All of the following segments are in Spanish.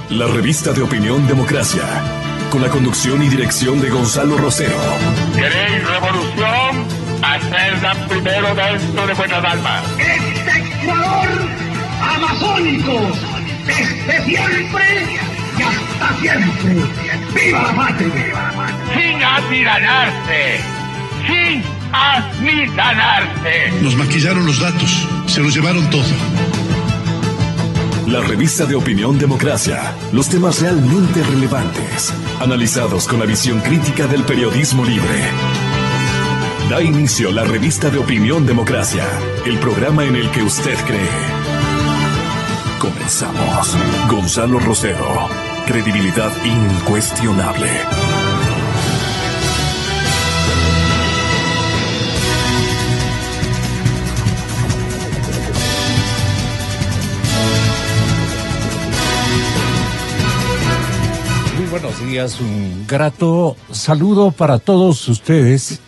La revista de opinión Democracia, con la conducción y dirección de Gonzalo Rosero. ¿Queréis revolución? Hacedla primero dentro de vuestras almas. Este Ecuador amazónico, desde siempre y hasta siempre. ¡Viva la patria! Sin atiranarse, sin amilanarse. Nos maquillaron los datos, se los llevaron todo. La revista de opinión Democracia, los temas realmente relevantes, analizados con la visión crítica del periodismo libre. Da inicio la revista de opinión Democracia, el programa en el que usted cree. Comenzamos. Gonzalo Rosero, credibilidad incuestionable. Buenos días, un grato saludo para todos ustedes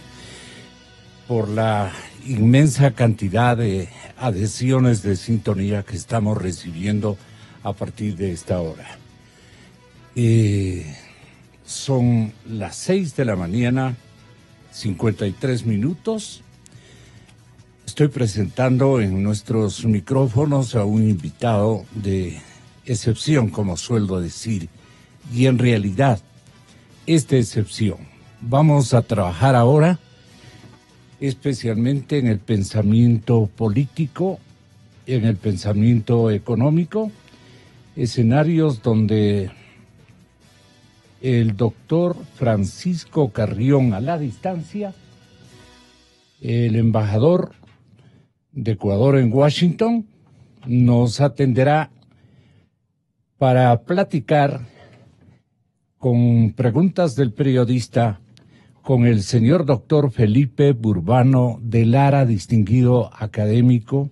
por la inmensa cantidad de adhesiones de sintonía que estamos recibiendo a partir de esta hora. Son las 6 de la mañana, 53 minutos. Estoy presentando en nuestros micrófonos a un invitado de excepción, como suelo decir. Y en realidad, esta excepción, vamos a trabajar ahora especialmente en el pensamiento político, en el pensamiento económico, escenarios donde el doctor Francisco Carrión, a la distancia, el embajador de Ecuador en Washington, nos atenderá para platicar con preguntas del periodista con el señor doctor Felipe Burbano de Lara, distinguido académico,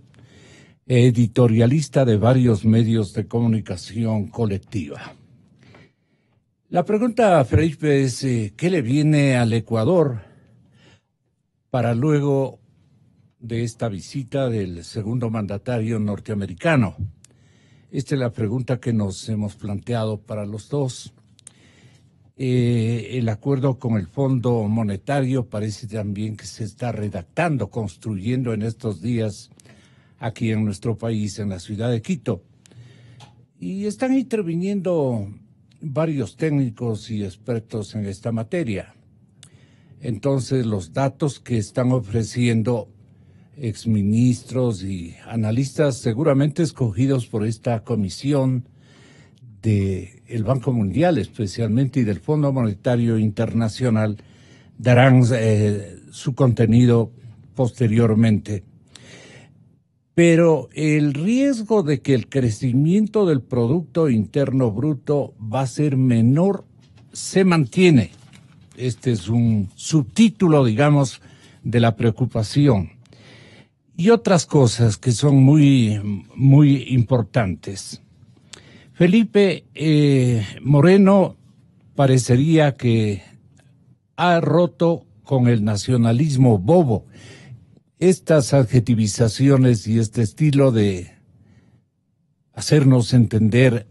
editorialista de varios medios de comunicación colectiva. La pregunta, Felipe, es ¿qué le viene al Ecuador para luego de esta visita del segundo mandatario norteamericano? Esta es la pregunta que nos hemos planteado para los dos. El acuerdo con el Fondo Monetario parece también que se está redactando, construyendo en estos días aquí en nuestro país, en la ciudad de Quito. Y están interviniendo varios técnicos y expertos en esta materia. Entonces, los datos que están ofreciendo exministros y analistas seguramente escogidos por esta comisión del Banco Mundial especialmente y del Fondo Monetario Internacional darán su contenido posteriormente. Pero el riesgo de que el crecimiento del Producto Interno Bruto va a ser menor se mantiene. Este es un subtítulo, digamos, de la preocupación. Y otras cosas que son muy, muy importantes. Felipe Moreno parecería que ha roto con el nacionalismo bobo. Estas adjetivizaciones y este estilo de hacernos entender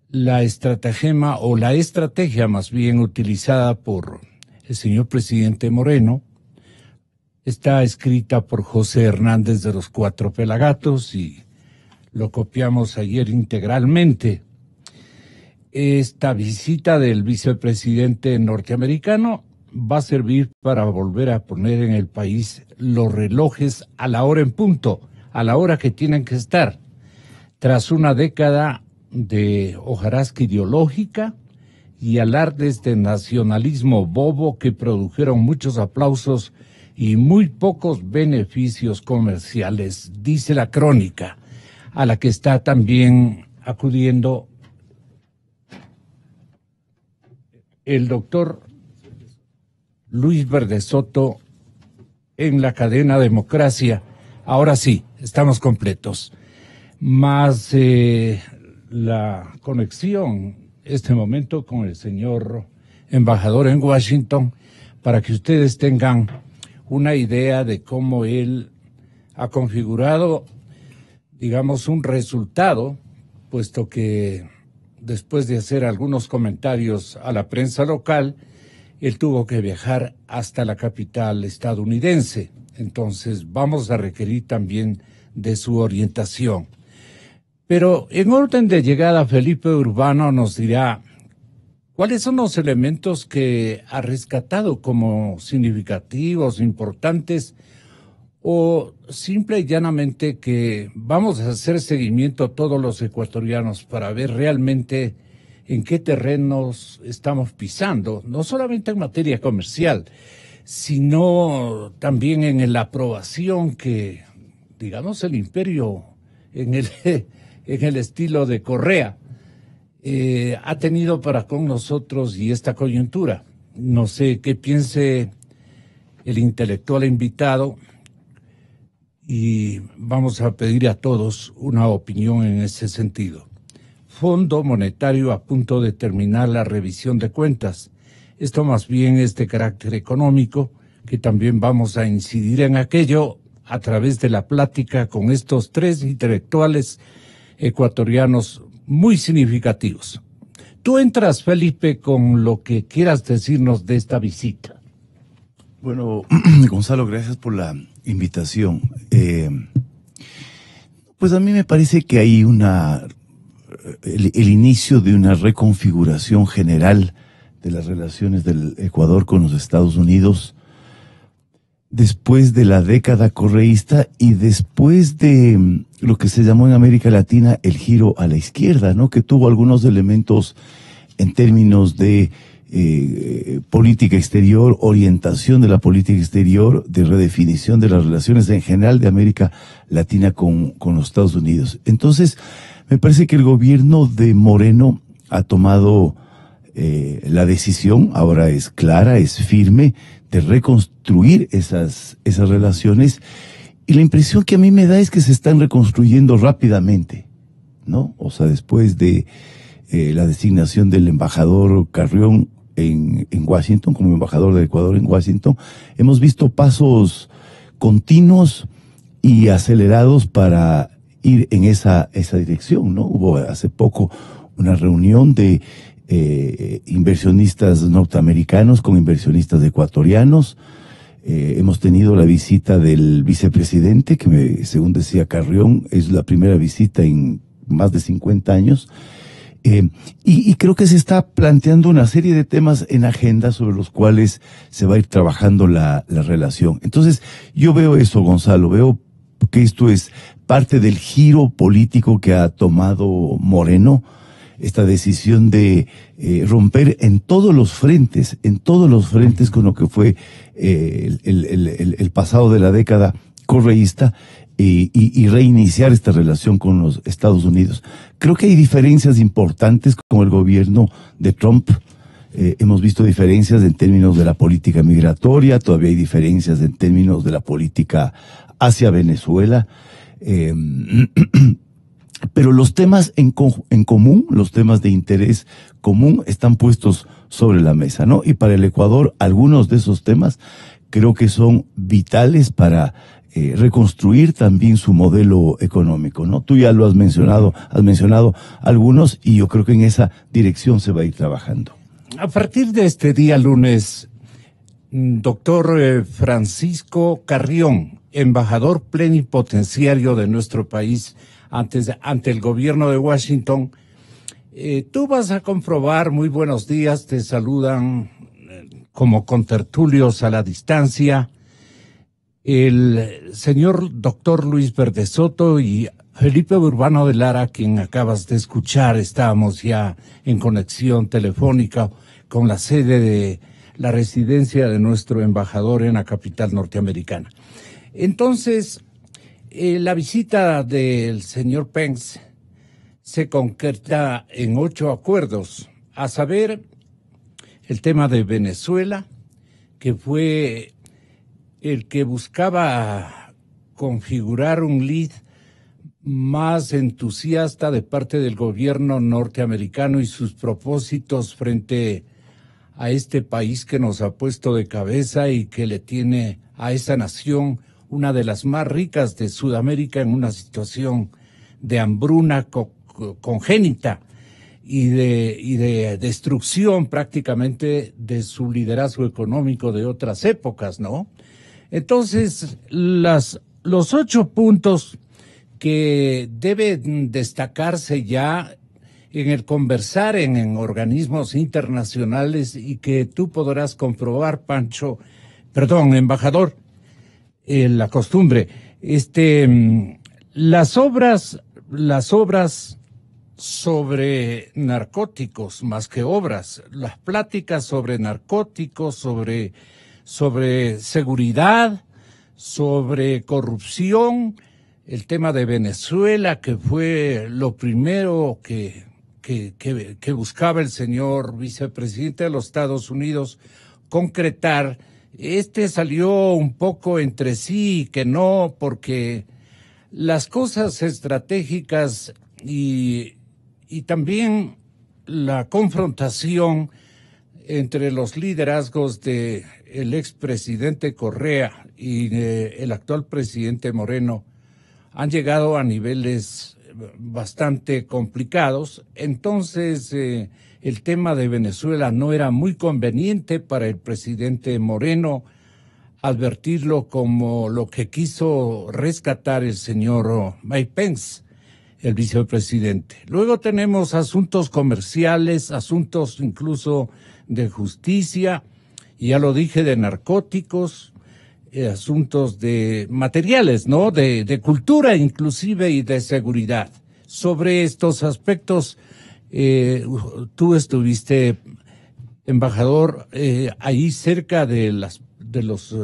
la estratagema o la estrategia más bien utilizada por el señor presidente Moreno está escrita por José Hernández de los Cuatro Pelagatos y lo copiamos ayer integralmente. Esta visita del vicepresidente norteamericano va a servir para volver a poner en el país los relojes a la hora en punto, a la hora que tienen que estar. Tras una década de hojarasca ideológica y alardes de nacionalismo bobo que produjeron muchos aplausos y muy pocos beneficios comerciales, dice la crónica, a la que está también acudiendo el doctor Luis Verde Soto en la cadena Democracia. Ahora sí, estamos completos. Más la conexión, este momento, con el señor embajador en Washington, para que ustedes tengan una idea de cómo él ha configurado, digamos, un resultado, puesto que después de hacer algunos comentarios a la prensa local, él tuvo que viajar hasta la capital estadounidense. Entonces vamos a requerir también de su orientación. Pero en orden de llegada, Felipe Urbano nos dirá cuáles son los elementos que ha rescatado como significativos, importantes, o simple y llanamente que vamos a hacer seguimiento a todos los ecuatorianos para ver realmente en qué terrenos estamos pisando, no solamente en materia comercial, sino también en la aprobación que, digamos, el imperio en el estilo de Correa ha tenido para con nosotros y esta coyuntura. No sé qué piense el intelectual invitado y vamos a pedir a todos una opinión en ese sentido. Fondo Monetario a punto de terminar la revisión de cuentas. Esto más bien es de carácter económico, que también vamos a incidir en aquello a través de la plática con estos tres intelectuales ecuatorianos muy significativos. Tú entras, Felipe, con lo que quieras decirnos de esta visita. Bueno, Gonzalo, gracias por la invitación. Pues a mí me parece que hay el inicio de una reconfiguración general de las relaciones del Ecuador con los Estados Unidos después de la década correísta y después de lo que se llamó en América Latina el giro a la izquierda, ¿no? Que tuvo algunos elementos en términos de política exterior, orientación de la política exterior, de redefinición de las relaciones en general de América Latina con los Estados Unidos. Entonces, me parece que el gobierno de Moreno ha tomado la decisión, ahora es clara, es firme, de reconstruir esas relaciones, y la impresión que a mí me da es que se están reconstruyendo rápidamente, ¿no? O sea, después de la designación del embajador Carrión en Washington, como embajador del Ecuador en Washington, hemos visto pasos continuos y acelerados para ir en esa dirección, ¿no? Hubo hace poco una reunión de inversionistas norteamericanos con inversionistas ecuatorianos. Hemos tenido la visita del vicepresidente, que según decía Carrión, es la primera visita en más de 50 años. Y creo que se está planteando una serie de temas en agenda sobre los cuales se va a ir trabajando la relación. Entonces, yo veo eso, Gonzalo, veo que esto es parte del giro político que ha tomado Moreno, esta decisión de romper en todos los frentes con lo que fue el pasado de la década correísta, y reiniciar esta relación con los Estados Unidos. Creo que hay diferencias importantes con el gobierno de Trump. Hemos visto diferencias en términos de la política migratoria, todavía hay diferencias en términos de la política hacia Venezuela. Pero los temas en común, los temas de interés común están puestos sobre la mesa, ¿no? Y para el Ecuador, algunos de esos temas creo que son vitales para reconstruir también su modelo económico, ¿no? Tú ya lo has mencionado algunos, y yo creo que en esa dirección se va a ir trabajando. A partir de este día lunes, doctor Francisco Carrión, embajador plenipotenciario de nuestro país ante el gobierno de Washington, tú vas a comprobar, muy buenos días, te saludan como contertulios a la distancia, el señor doctor Luis Verdesoto y Felipe Urbano de Lara, quien acabas de escuchar. Estábamos ya en conexión telefónica con la sede de la residencia de nuestro embajador en la capital norteamericana. Entonces, la visita del señor Pence se concreta en 8 acuerdos, a saber, el tema de Venezuela, que fue el que buscaba configurar un lead más entusiasta de parte del gobierno norteamericano y sus propósitos frente a este país que nos ha puesto de cabeza y que le tiene a esa nación, una de las más ricas de Sudamérica, en una situación de hambruna congénita. y de destrucción prácticamente de su liderazgo económico de otras épocas, ¿no? Entonces, los 8 puntos que deben destacarse ya en el conversar en organismos internacionales y que tú podrás comprobar, embajador, la costumbre, las obras sobre narcóticos, más que obras, las pláticas sobre narcóticos, sobre seguridad, sobre corrupción, el tema de Venezuela, que fue lo primero que buscaba el señor vicepresidente de los Estados Unidos concretar. Salió un poco entre sí y que no, porque las cosas estratégicas y también la confrontación entre los liderazgos de el expresidente Correa y el actual presidente Moreno han llegado a niveles bastante complicados. Entonces, el tema de Venezuela no era muy conveniente para el presidente Moreno advertirlo como lo que quiso rescatar el señor Mike Pence, el vicepresidente. Luego tenemos asuntos comerciales, asuntos incluso de justicia, y ya lo dije, de narcóticos, asuntos de materiales, ¿no? De cultura inclusive y de seguridad. Sobre estos aspectos, tú estuviste, embajador, ahí cerca de los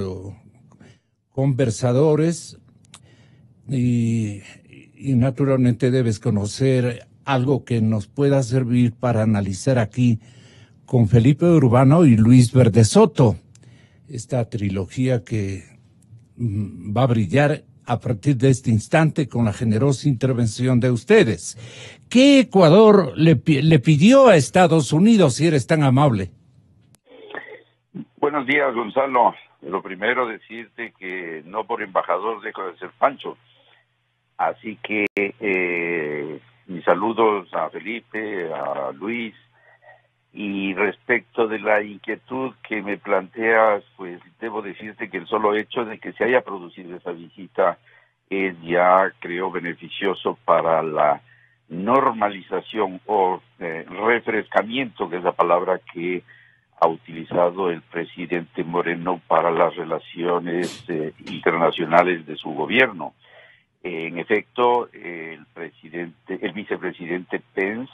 conversadores y naturalmente debes conocer algo que nos pueda servir para analizar aquí con Felipe Urbano y Luis Verdesoto, esta trilogía que va a brillar a partir de este instante con la generosa intervención de ustedes. ¿Qué Ecuador le pidió a Estados Unidos, si eres tan amable? Buenos días, Gonzalo. Lo primero, decirte que no por embajador dejo de ser Pancho. Así que mis saludos a Felipe, a Luis. Y respecto de la inquietud que me planteas, pues debo decirte que el solo hecho de que se haya producido esa visita es ya, creo, beneficioso para la normalización o refrescamiento, que es la palabra que ha utilizado el presidente Moreno para las relaciones internacionales de su gobierno. En efecto, el vicepresidente Pence,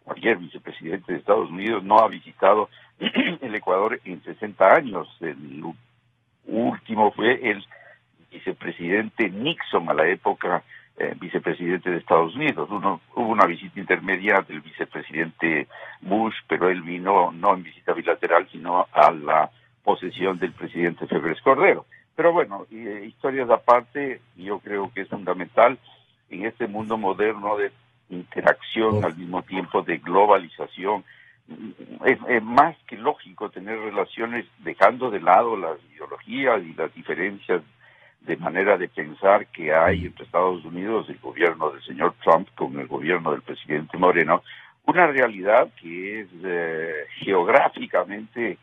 cualquier vicepresidente de Estados Unidos, no ha visitado el Ecuador en 60 años. El último fue el vicepresidente Nixon, a la época vicepresidente de Estados Unidos. Hubo una visita intermedia del vicepresidente Bush, pero él vino no en visita bilateral, sino a la posesión del presidente Febres Cordero. Pero bueno, historias aparte, yo creo que es fundamental en este mundo moderno de interacción, al mismo tiempo de globalización. Es más que lógico tener relaciones dejando de lado las ideologías y las diferencias de manera de pensar que hay entre Estados Unidos, el gobierno del señor Trump, con el gobierno del presidente Moreno, una realidad que es geográficamente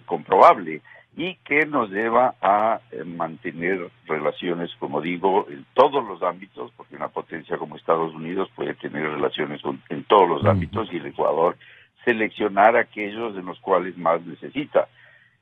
comprobable y que nos lleva a mantener relaciones, como digo, en todos los ámbitos, porque una potencia como Estados Unidos puede tener relaciones en todos los ámbitos y el Ecuador seleccionar aquellos en los cuales más necesita.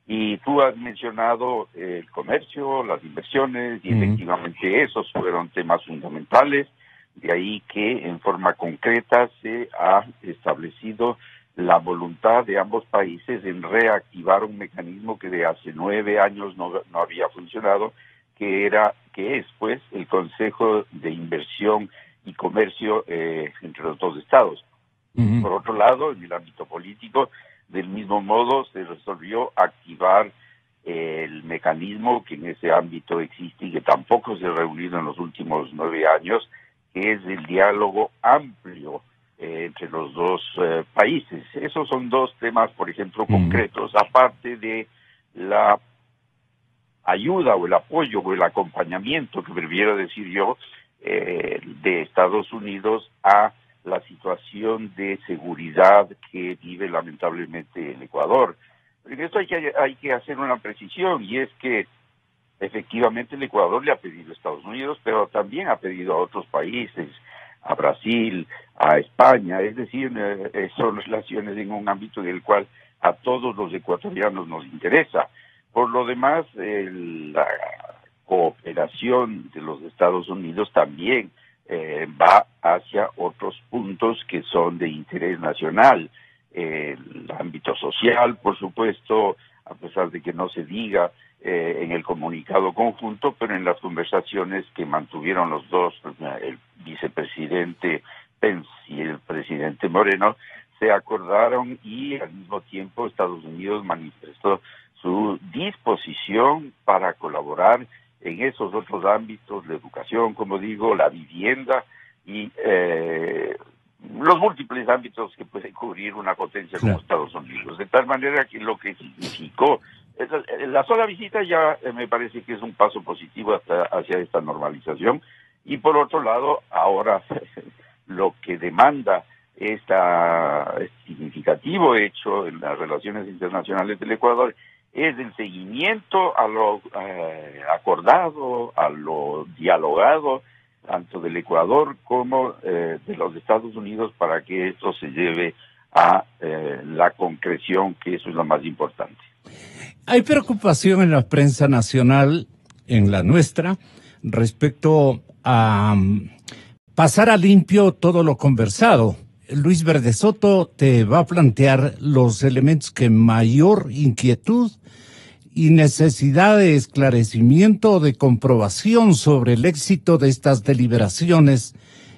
Y tú has mencionado el comercio, las inversiones, y efectivamente esos fueron temas fundamentales, de ahí que en forma concreta se ha establecido la voluntad de ambos países en reactivar un mecanismo que de hace 9 años no había funcionado, que es pues el Consejo de Inversión y Comercio entre los dos estados. Por otro lado, en el ámbito político, del mismo modo se resolvió activar el mecanismo que en ese ámbito existe y que tampoco se ha reunido en los últimos 9 años, que es el diálogo amplio entre los dos países. Esos son dos temas, por ejemplo, concretos, aparte de la ayuda o el apoyo o el acompañamiento, que prefiero decir yo, de Estados Unidos a la situación de seguridad que vive lamentablemente el Ecuador. En esto hay que hacer una precisión, y es que efectivamente el Ecuador le ha pedido a Estados Unidos, pero también ha pedido a otros países, a Brasil, a España, es decir, son relaciones en un ámbito en el cual a todos los ecuatorianos nos interesa. Por lo demás, la cooperación de los Estados Unidos también va hacia otros puntos que son de interés nacional. El ámbito social, por supuesto, a pesar de que no se diga en el comunicado conjunto, pero en las conversaciones que mantuvieron los dos, el vicepresidente Pence y el presidente Moreno, se acordaron, y al mismo tiempo Estados Unidos manifestó su disposición para colaborar en esos otros ámbitos, la educación, como digo, la vivienda y los múltiples ámbitos que puede cubrir una potencia como Estados Unidos. De tal manera que lo que significó la sola visita ya me parece que es un paso positivo hacia esta normalización. Y por otro lado, ahora lo que demanda este significativo hecho en las relaciones internacionales del Ecuador es el seguimiento a lo acordado, a lo dialogado, tanto del Ecuador como de los Estados Unidos, para que esto se lleve a la concreción, que eso es lo más importante. Hay preocupación en la prensa nacional, en la nuestra, respecto a pasar a limpio todo lo conversado. Luis Verde Soto te va a plantear los elementos que mayor inquietud y necesidad de esclarecimiento o de comprobación sobre el éxito de estas deliberaciones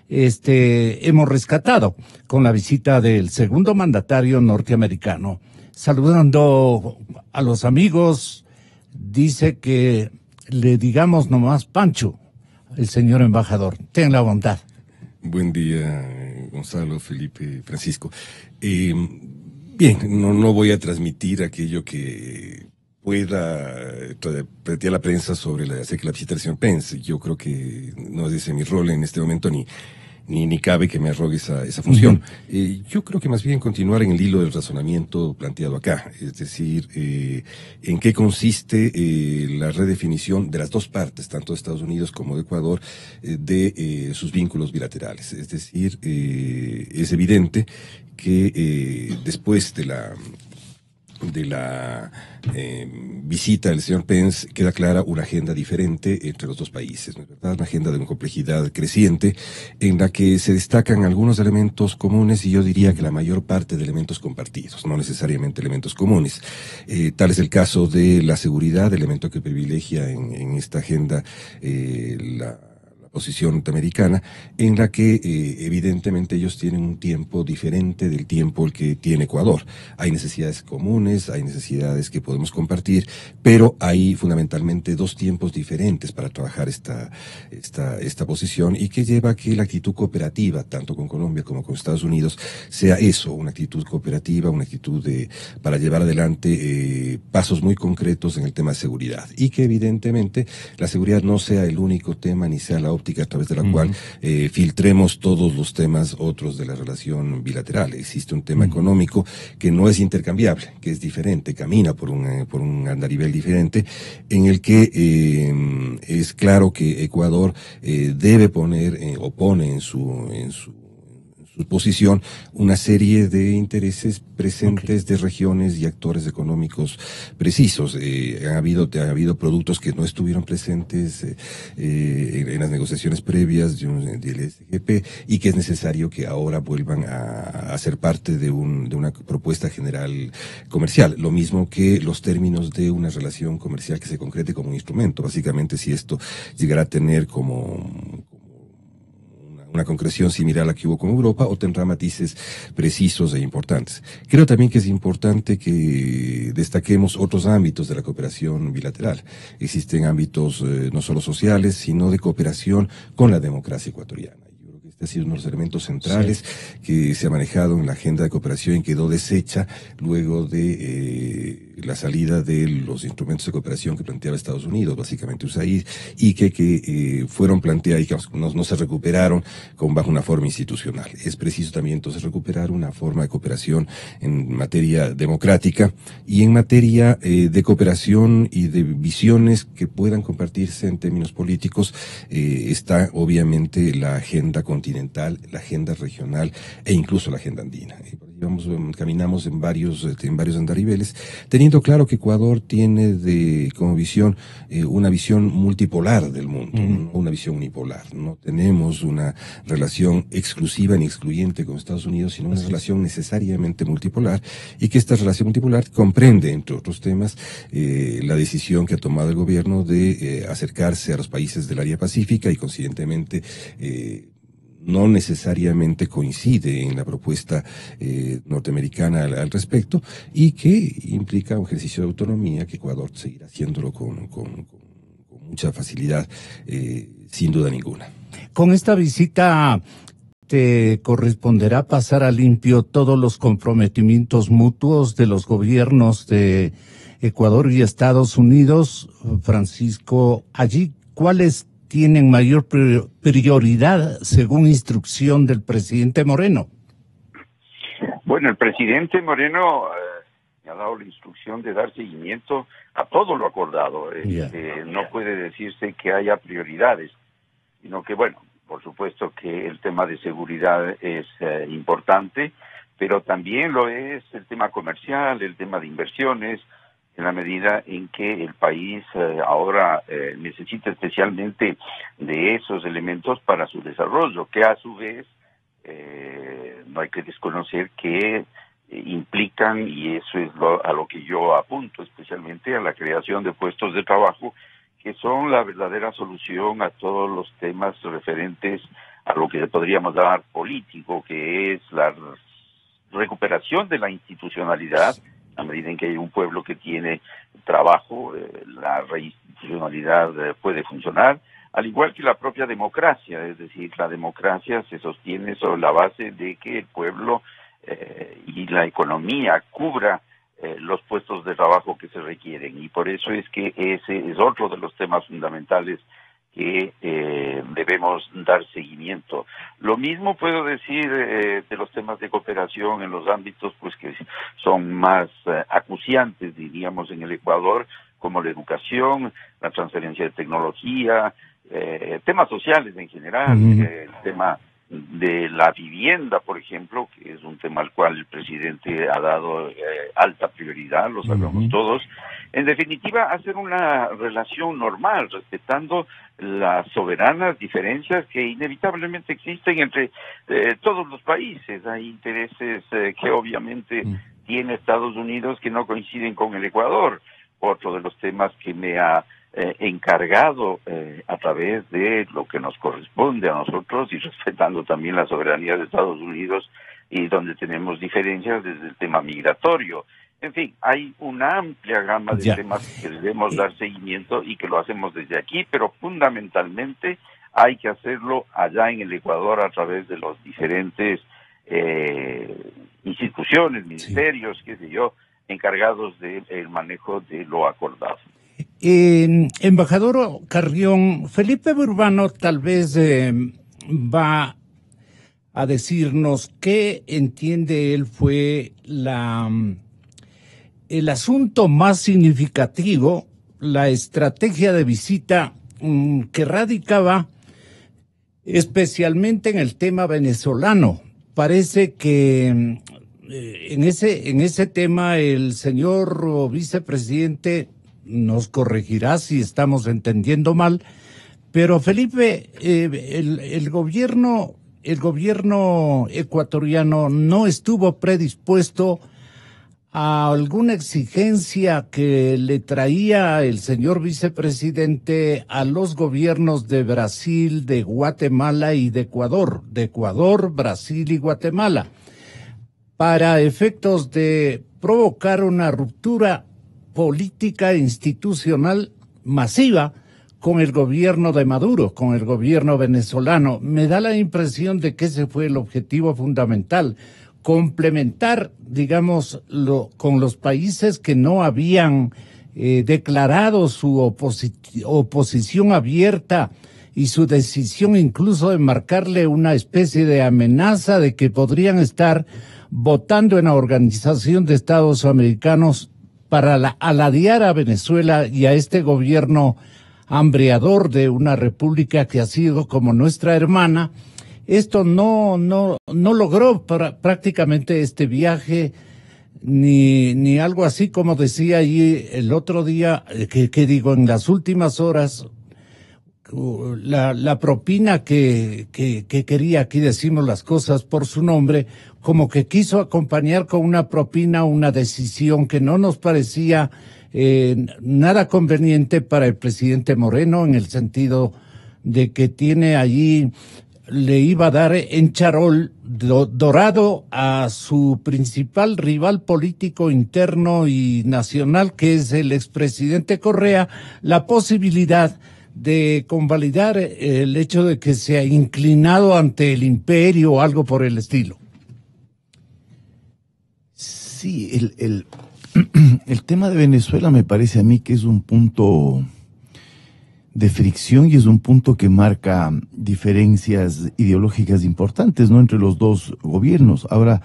hemos rescatado con la visita del segundo mandatario norteamericano. Saludando a los amigos, dice que le digamos nomás Pancho, el señor embajador. Ten la bondad. Buen día, Gonzalo, Felipe, Francisco. Bien, no voy a transmitir aquello que pueda plantear la prensa sobre la visita del señor Pence. Yo creo que no es ese mi rol en este momento, ni cabe que me arrogue esa función. Yo creo que más bien continuar en el hilo del razonamiento planteado acá, es decir, en qué consiste la redefinición de las dos partes, tanto de Estados Unidos como de Ecuador, de sus vínculos bilaterales. Es decir, es evidente que después de la visita del señor Pence queda clara una agenda diferente entre los dos países, ¿no es verdad? Una agenda de una complejidad creciente en la que se destacan algunos elementos comunes y yo diría que la mayor parte de elementos compartidos, no necesariamente elementos comunes. Tal es el caso de la seguridad, elemento que privilegia en esta agenda la posición norteamericana, en la que evidentemente ellos tienen un tiempo diferente del tiempo el que tiene Ecuador. Hay necesidades comunes, hay necesidades que podemos compartir, pero hay fundamentalmente dos tiempos diferentes para trabajar esta posición, y que lleva a que la actitud cooperativa, tanto con Colombia como con Estados Unidos, sea eso, una actitud cooperativa, una actitud para llevar adelante pasos muy concretos en el tema de seguridad, y que evidentemente la seguridad no sea el único tema ni sea la óptica a través de la cual filtremos todos los temas otros de la relación bilateral. Existe un tema económico que no es intercambiable, que es diferente, camina por un andarivel diferente, en el que es claro que Ecuador debe poner o pone en su posición una serie de intereses presentes de regiones y actores económicos precisos. Ha habido productos que no estuvieron presentes en las negociaciones previas del SGP, y que es necesario que ahora vuelvan a ser parte de una propuesta general comercial. Lo mismo que los términos de una relación comercial que se concrete como un instrumento. Básicamente, si esto llegará a tener como una concreción similar a la que hubo con Europa, o tendrá matices precisos e importantes. Creo también que es importante que destaquemos otros ámbitos de la cooperación bilateral. Existen ámbitos no solo sociales, sino de cooperación con la democracia ecuatoriana. Yo creo que ha sido uno de los elementos centrales que se ha manejado en la agenda de cooperación y quedó deshecha luego de la salida de los instrumentos de cooperación que planteaba Estados Unidos, básicamente USAID, y que fueron planteados y que no se recuperaron bajo una forma institucional. Es preciso también entonces recuperar una forma de cooperación en materia democrática y en materia de cooperación y de visiones que puedan compartirse en términos políticos. Está obviamente la agenda continental, la agenda regional e incluso la agenda andina. Caminamos en varios andariveles, teniendo claro que Ecuador tiene como visión una visión multipolar del mundo, no una visión unipolar. No tenemos una relación exclusiva ni excluyente con Estados Unidos, sino una relación necesariamente multipolar, y que esta relación multipolar comprende, entre otros temas, la decisión que ha tomado el gobierno de acercarse a los países del área pacífica y, consiguientemente, no necesariamente coincide en la propuesta norteamericana al respecto, y que implica un ejercicio de autonomía que Ecuador seguirá haciéndolo con mucha facilidad, sin duda ninguna. Con esta visita te corresponderá pasar a limpio todos los comprometimientos mutuos de los gobiernos de Ecuador y Estados Unidos. Francisco, allí, ¿cuáles tienen mayor prioridad según instrucción del presidente Moreno? Bueno, el presidente Moreno me ha dado la instrucción de dar seguimiento a todo lo acordado. No puede decirse que haya prioridades, sino que, bueno, por supuesto que el tema de seguridad es importante, pero también lo es el tema comercial, el tema de inversiones, en la medida en que el país ahora necesita especialmente de esos elementos para su desarrollo, que a su vez no hay que desconocer que implican, y eso es a lo que yo apunto, especialmente a la creación de puestos de trabajo, que son la verdadera solución a todos los temas referentes a lo que podríamos llamar político, que es la recuperación de la institucionalidad. A medida en que hay un pueblo que tiene trabajo, la reinstitucionalidad puede funcionar, al igual que la propia democracia. Es decir, la democracia se sostiene sobre la base de que el pueblo y la economía cubra los puestos de trabajo que se requieren, y por eso es que ese es otro de los temas fundamentales que debemos dar seguimiento. Lo mismo puedo decir de los temas de cooperación en los ámbitos pues que son más acuciantes, diríamos, en el Ecuador, como la educación, la transferencia de tecnología, temas sociales en general, el tema de la vivienda, por ejemplo, que es un tema al cual el presidente ha dado alta prioridad, lo sabemos todos. En definitiva, hacer una relación normal, respetando las soberanas diferencias que inevitablemente existen entre todos los países. Hay intereses que obviamente tiene Estados Unidos que no coinciden con el Ecuador. Otro de los temas que me ha encargado a través de lo que nos corresponde a nosotros y respetando también la soberanía de Estados Unidos, y donde tenemos diferencias desde el tema migratorio. En fin, hay una amplia gama de temas que debemos dar seguimiento y que lo hacemos desde aquí, pero fundamentalmente hay que hacerlo allá en el Ecuador a través de los diferentes instituciones, ministerios, qué sé yo, encargados del manejo de lo acordado. Embajador Carrión, Felipe Urbano tal vez va a decirnos qué entiende él fue el asunto más significativo, la estrategia de visita que radicaba especialmente en el tema venezolano. Parece que en ese tema el señor vicepresidente nos corregirá si estamos entendiendo mal, pero Felipe, el gobierno ecuatoriano no estuvo predispuesto a alguna exigencia que le traía el señor vicepresidente a los gobiernos de Brasil, de Guatemala y de Ecuador, Brasil y Guatemala, para efectos de provocar una ruptura política e institucional masiva con el gobierno de Maduro, con el gobierno venezolano. Me da la impresión de que ese fue el objetivo fundamental, complementar, digamos, con los países que no habían declarado su oposición abierta y su decisión incluso de marcarle una especie de amenaza de que podrían estar votando en la Organización de Estados Americanos para aladear a Venezuela y a este gobierno hambreador de una república que ha sido como nuestra hermana. Esto no logró prácticamente este viaje, ni algo así como decía allí el otro día, que digo, en las últimas horas, la propina que quería, aquí decimos las cosas por su nombre, como que quiso acompañar con una propina una decisión que no nos parecía nada conveniente para el presidente Moreno, en el sentido de que tiene allí, le iba a dar en charol dorado a su principal rival político interno y nacional, que es el expresidente Correa, la posibilidad de convalidar el hecho de que se ha inclinado ante el imperio o algo por el estilo. Sí, el tema de Venezuela me parece a mí que es un punto de fricción y es un punto que marca diferencias ideológicas importantes, ¿no?, entre los dos gobiernos. Ahora,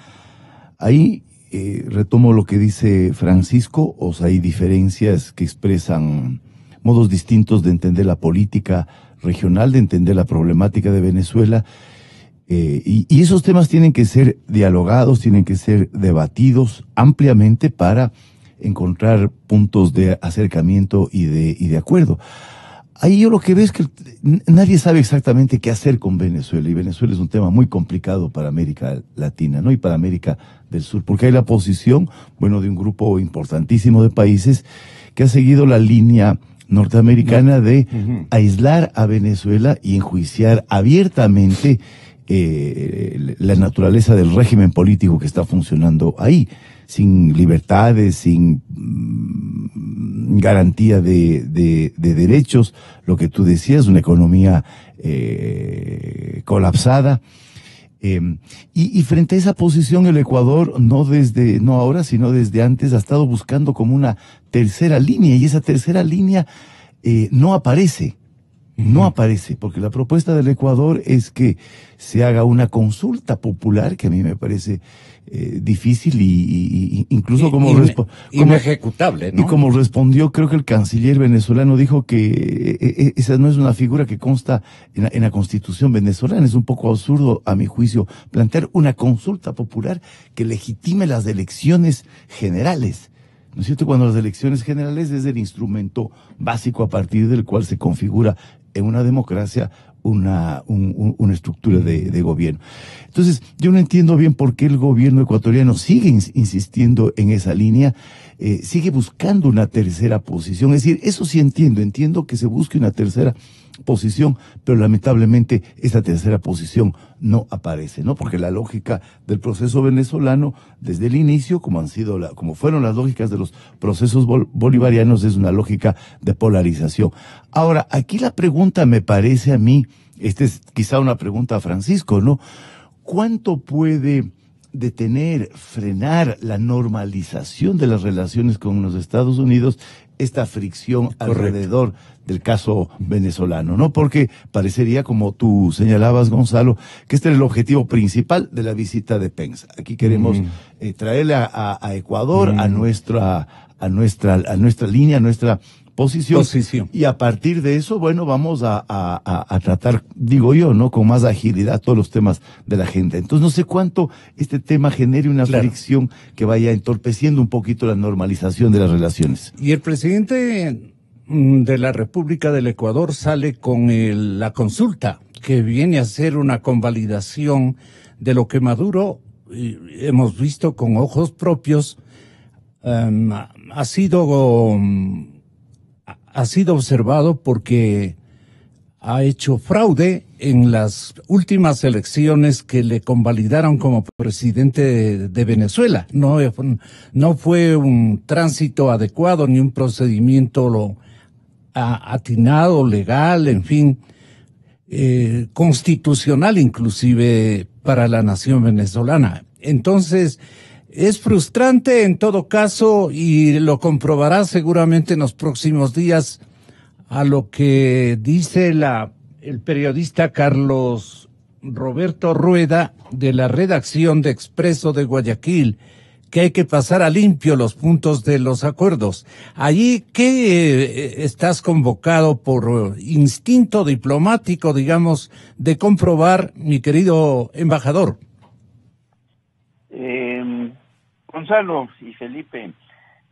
ahí retomo lo que dice Francisco, o sea, hay diferencias que expresan modos distintos de entender la política regional, de entender la problemática de Venezuela, y esos temas tienen que ser dialogados, tienen que ser debatidos ampliamente para encontrar puntos de acercamiento y de acuerdo. Ahí yo lo que veo es que nadie sabe exactamente qué hacer con Venezuela, y Venezuela es un tema muy complicado para América Latina, ¿no?, y para América del Sur, porque hay la posición, bueno, de un grupo importantísimo de países que ha seguido la línea norteamericana de aislar a Venezuela y enjuiciar abiertamente la naturaleza del régimen político que está funcionando ahí, sin libertades, sin garantía de derechos, lo que tú decías, una economía colapsada. Y frente a esa posición, el Ecuador, no ahora, sino desde antes, ha estado buscando como una tercera línea, y esa tercera línea no aparece, porque la propuesta del Ecuador es que se haga una consulta popular, que a mí me parece difícil y incluso como inejecutable, ¿no? Y como respondió, creo que el canciller venezolano dijo que esa no es una figura que consta en la Constitución venezolana. Es un poco absurdo, a mi juicio, plantear una consulta popular que legitime las elecciones generales. ¿No es cierto? Cuando las elecciones generales es el instrumento básico a partir del cual se configura en una democracia una estructura de gobierno. Entonces, yo no entiendo bien por qué el gobierno ecuatoriano sigue insistiendo en esa línea, sigue buscando una tercera posición. Es decir, eso sí entiendo que se busque una tercera posición, pero lamentablemente esta tercera posición no aparece, ¿no? Porque la lógica del proceso venezolano desde el inicio, como fueron las lógicas de los procesos bolivarianos, es una lógica de polarización. Ahora, aquí la pregunta me parece a mí, esta es quizá una pregunta a Francisco, ¿no? ¿Cuánto puede detener, frenar la normalización de las relaciones con los Estados Unidos esta fricción alrededor del caso venezolano, ¿no? Porque parecería, como tú señalabas, Gonzalo, que este es el objetivo principal de la visita de Pence. Aquí queremos traerle a Ecuador a nuestra línea, a nuestra posición. Y a partir de eso, bueno, vamos a tratar, digo yo, ¿no?, con más agilidad todos los temas de la agenda. Entonces, no sé cuánto este tema genere una fricción que vaya entorpeciendo un poquito la normalización de las relaciones. Y el presidente de la República del Ecuador sale con la consulta, que viene a ser una convalidación de lo que Maduro, hemos visto con ojos propios, ha sido observado porque ha hecho fraude en las últimas elecciones que le convalidaron como presidente de Venezuela. No fue un tránsito adecuado ni un procedimiento atinado, legal, en fin, constitucional inclusive para la nación venezolana. Entonces, es frustrante en todo caso y lo comprobará seguramente en los próximos días a lo que dice el periodista Carlos Roberto Rueda de la redacción de Expreso de Guayaquil, que hay que pasar a limpio los puntos de los acuerdos. Allí, ¿qué estás convocado por instinto diplomático, digamos, de comprobar, mi querido embajador? Gonzalo y Felipe,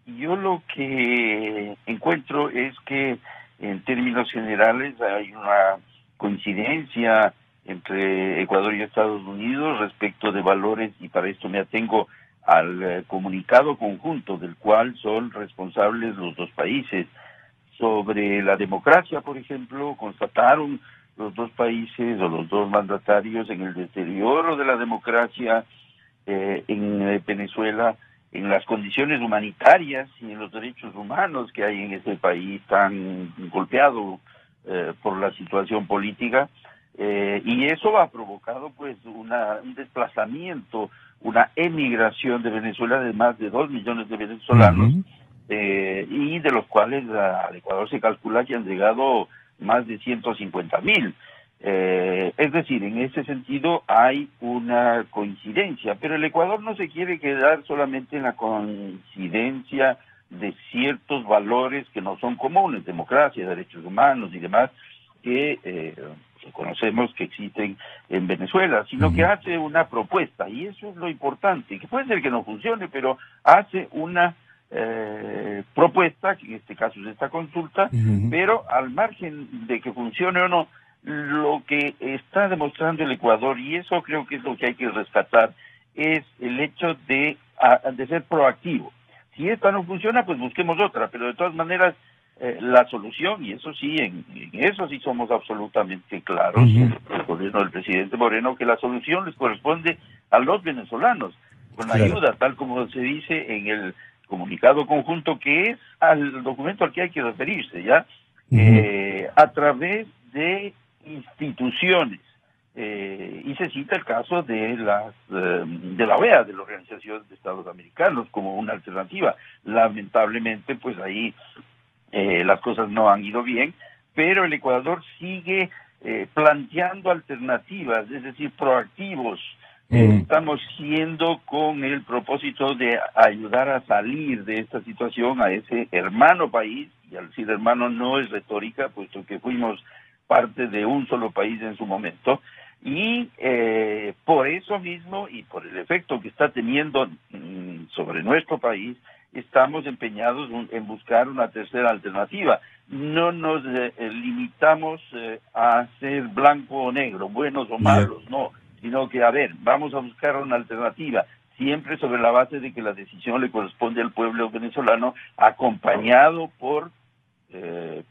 yo lo que encuentro es que en términos generales hay una coincidencia entre Ecuador y Estados Unidos respecto de valores, y para esto me atengo al comunicado conjunto del cual son responsables los dos países. Sobre la democracia, por ejemplo, constataron los dos países o los dos mandatarios en el deterioro de la democracia en Venezuela, en las condiciones humanitarias y en los derechos humanos que hay en ese país tan golpeado por la situación política, y eso ha provocado pues un desplazamiento, una emigración de Venezuela de más de 2 millones de venezolanos, y de los cuales al Ecuador se calcula que han llegado más de 150,000. Es decir, en ese sentido hay una coincidencia, pero el Ecuador no se quiere quedar solamente en la coincidencia de ciertos valores que no son comunes, democracia, derechos humanos y demás, que conocemos que existen en Venezuela, sino que hace una propuesta, y eso es lo importante, que puede ser que no funcione, pero hace una propuesta, que en este caso es esta consulta, pero al margen de que funcione o no, lo que está demostrando el Ecuador, y eso creo que es lo que hay que rescatar, es el hecho de ser proactivo. Si esta no funciona, pues busquemos otra, pero de todas maneras la solución, y eso sí, en eso sí somos absolutamente claros, el gobierno del presidente Moreno, que la solución les corresponde a los venezolanos, con la ayuda, tal como se dice en el comunicado conjunto, que es al documento al que hay que referirse, ¿ya? A través de instituciones, y se cita el caso de la OEA, de la Organización de Estados Americanos, como una alternativa. Lamentablemente, pues ahí las cosas no han ido bien, pero el Ecuador sigue planteando alternativas, es decir, proactivos. Estamos siendo con el propósito de ayudar a salir de esta situación a ese hermano país, y al decir hermano no es retórica, puesto que fuimos parte de un solo país en su momento, y por eso mismo y por el efecto que está teniendo sobre nuestro país, estamos empeñados en buscar una tercera alternativa. No nos limitamos a ser blanco o negro, buenos o malos, no, sino que, a ver, vamos a buscar una alternativa, siempre sobre la base de que la decisión le corresponde al pueblo venezolano, acompañado por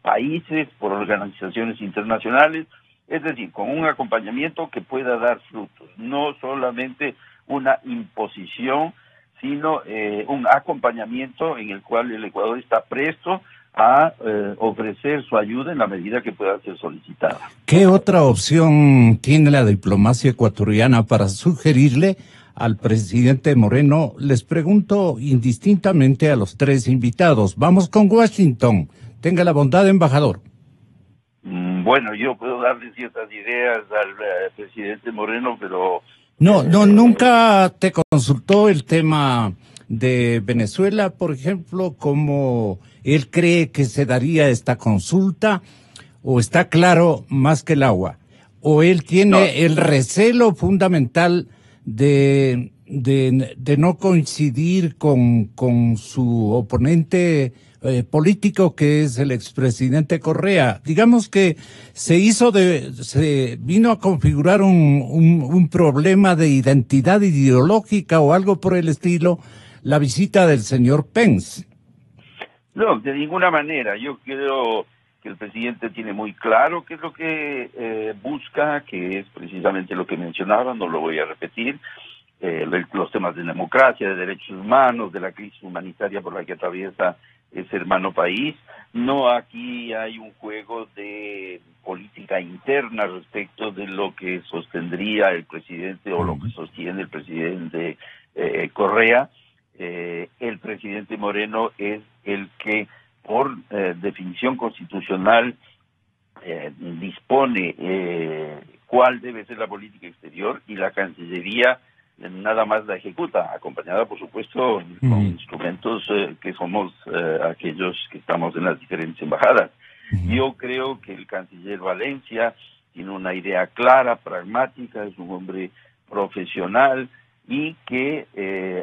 países, por organizaciones internacionales, es decir, con un acompañamiento que pueda dar frutos, no solamente una imposición, sino un acompañamiento en el cual el Ecuador está presto a ofrecer su ayuda en la medida que pueda ser solicitada. ¿Qué otra opción tiene la diplomacia ecuatoriana para sugerirle al presidente Moreno? Les pregunto indistintamente a los tres invitados. Vamos con Washington. Tenga la bondad, embajador. Bueno, yo puedo darle ciertas ideas al presidente Moreno, pero... No, nunca te consultó el tema de Venezuela, por ejemplo, cómo él cree que se daría esta consulta, o está claro más que el agua, o él tiene el recelo fundamental de no coincidir con su oponente político, que es el expresidente Correa. Digamos que se vino a configurar un problema de identidad ideológica o algo por el estilo, la visita del señor Pence. No, de ninguna manera. Yo creo que el presidente tiene muy claro qué es lo que busca, que es precisamente lo que mencionaba, no lo voy a repetir, los temas de democracia, de derechos humanos, de la crisis humanitaria por la que atraviesa es hermano país. No, aquí hay un juego de política interna respecto de lo que sostendría el presidente o lo que sostiene el presidente Correa. El presidente Moreno es el que, por definición constitucional, dispone cuál debe ser la política exterior, y la Cancillería nada más la ejecuta, acompañada por supuesto con instrumentos que somos aquellos que estamos en las diferentes embajadas. Yo creo que el canciller Valencia tiene una idea clara, pragmática, es un hombre profesional y que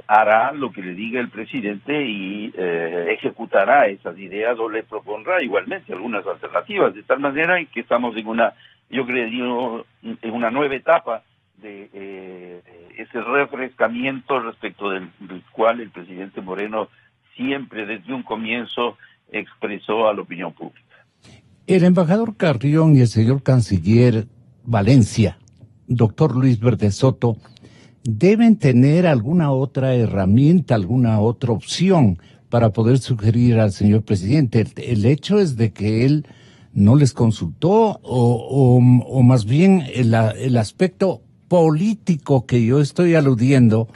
hará lo que le diga el presidente y ejecutará esas ideas o le propondrá igualmente algunas alternativas, de tal manera en que estamos en una, yo creo, en una nueva etapa de ese refrescamiento respecto del cual el presidente Moreno siempre desde un comienzo expresó a la opinión pública. El embajador Carrión y el señor canciller Valencia, doctor Luis Verde Soto, deben tener alguna otra herramienta, alguna otra opción para poder sugerir al señor presidente. El hecho es de que él no les consultó o más bien el aspecto político que yo estoy aludiendo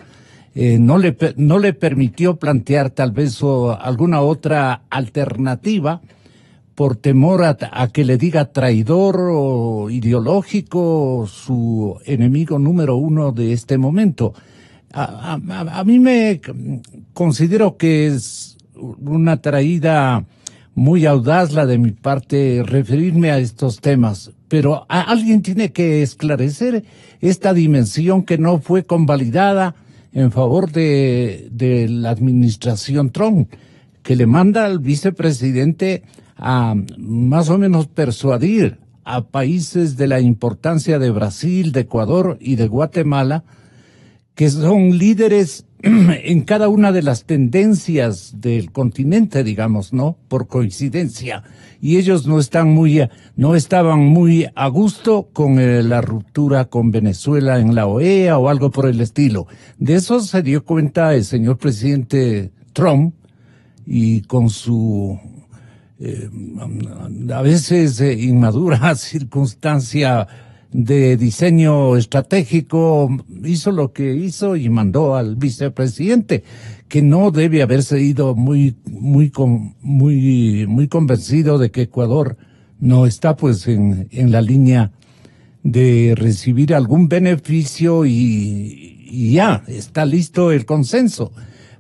no le permitió plantear tal vez alguna otra alternativa por temor a que le diga traidor o ideológico su enemigo número uno de este momento. A mí me considero que es una traída muy audaz la de mi parte referirme a estos temas, pero alguien tiene que esclarecer esta dimensión que no fue convalidada en favor de la administración Trump, que le manda al vicepresidente a más o menos persuadir a países de la importancia de Brasil, de Ecuador y de Guatemala, que son líderes en cada una de las tendencias del continente, digamos, ¿no? Por coincidencia. Y ellos no estaban muy a gusto con la ruptura con Venezuela en la OEA o algo por el estilo. De eso se dio cuenta el señor presidente Trump, y con su a veces inmadura circunstancia de diseño estratégico, hizo lo que hizo y mandó al vicepresidente, que no debe haberse ido muy convencido de que Ecuador no está pues en la línea de recibir algún beneficio y ya está listo el consenso.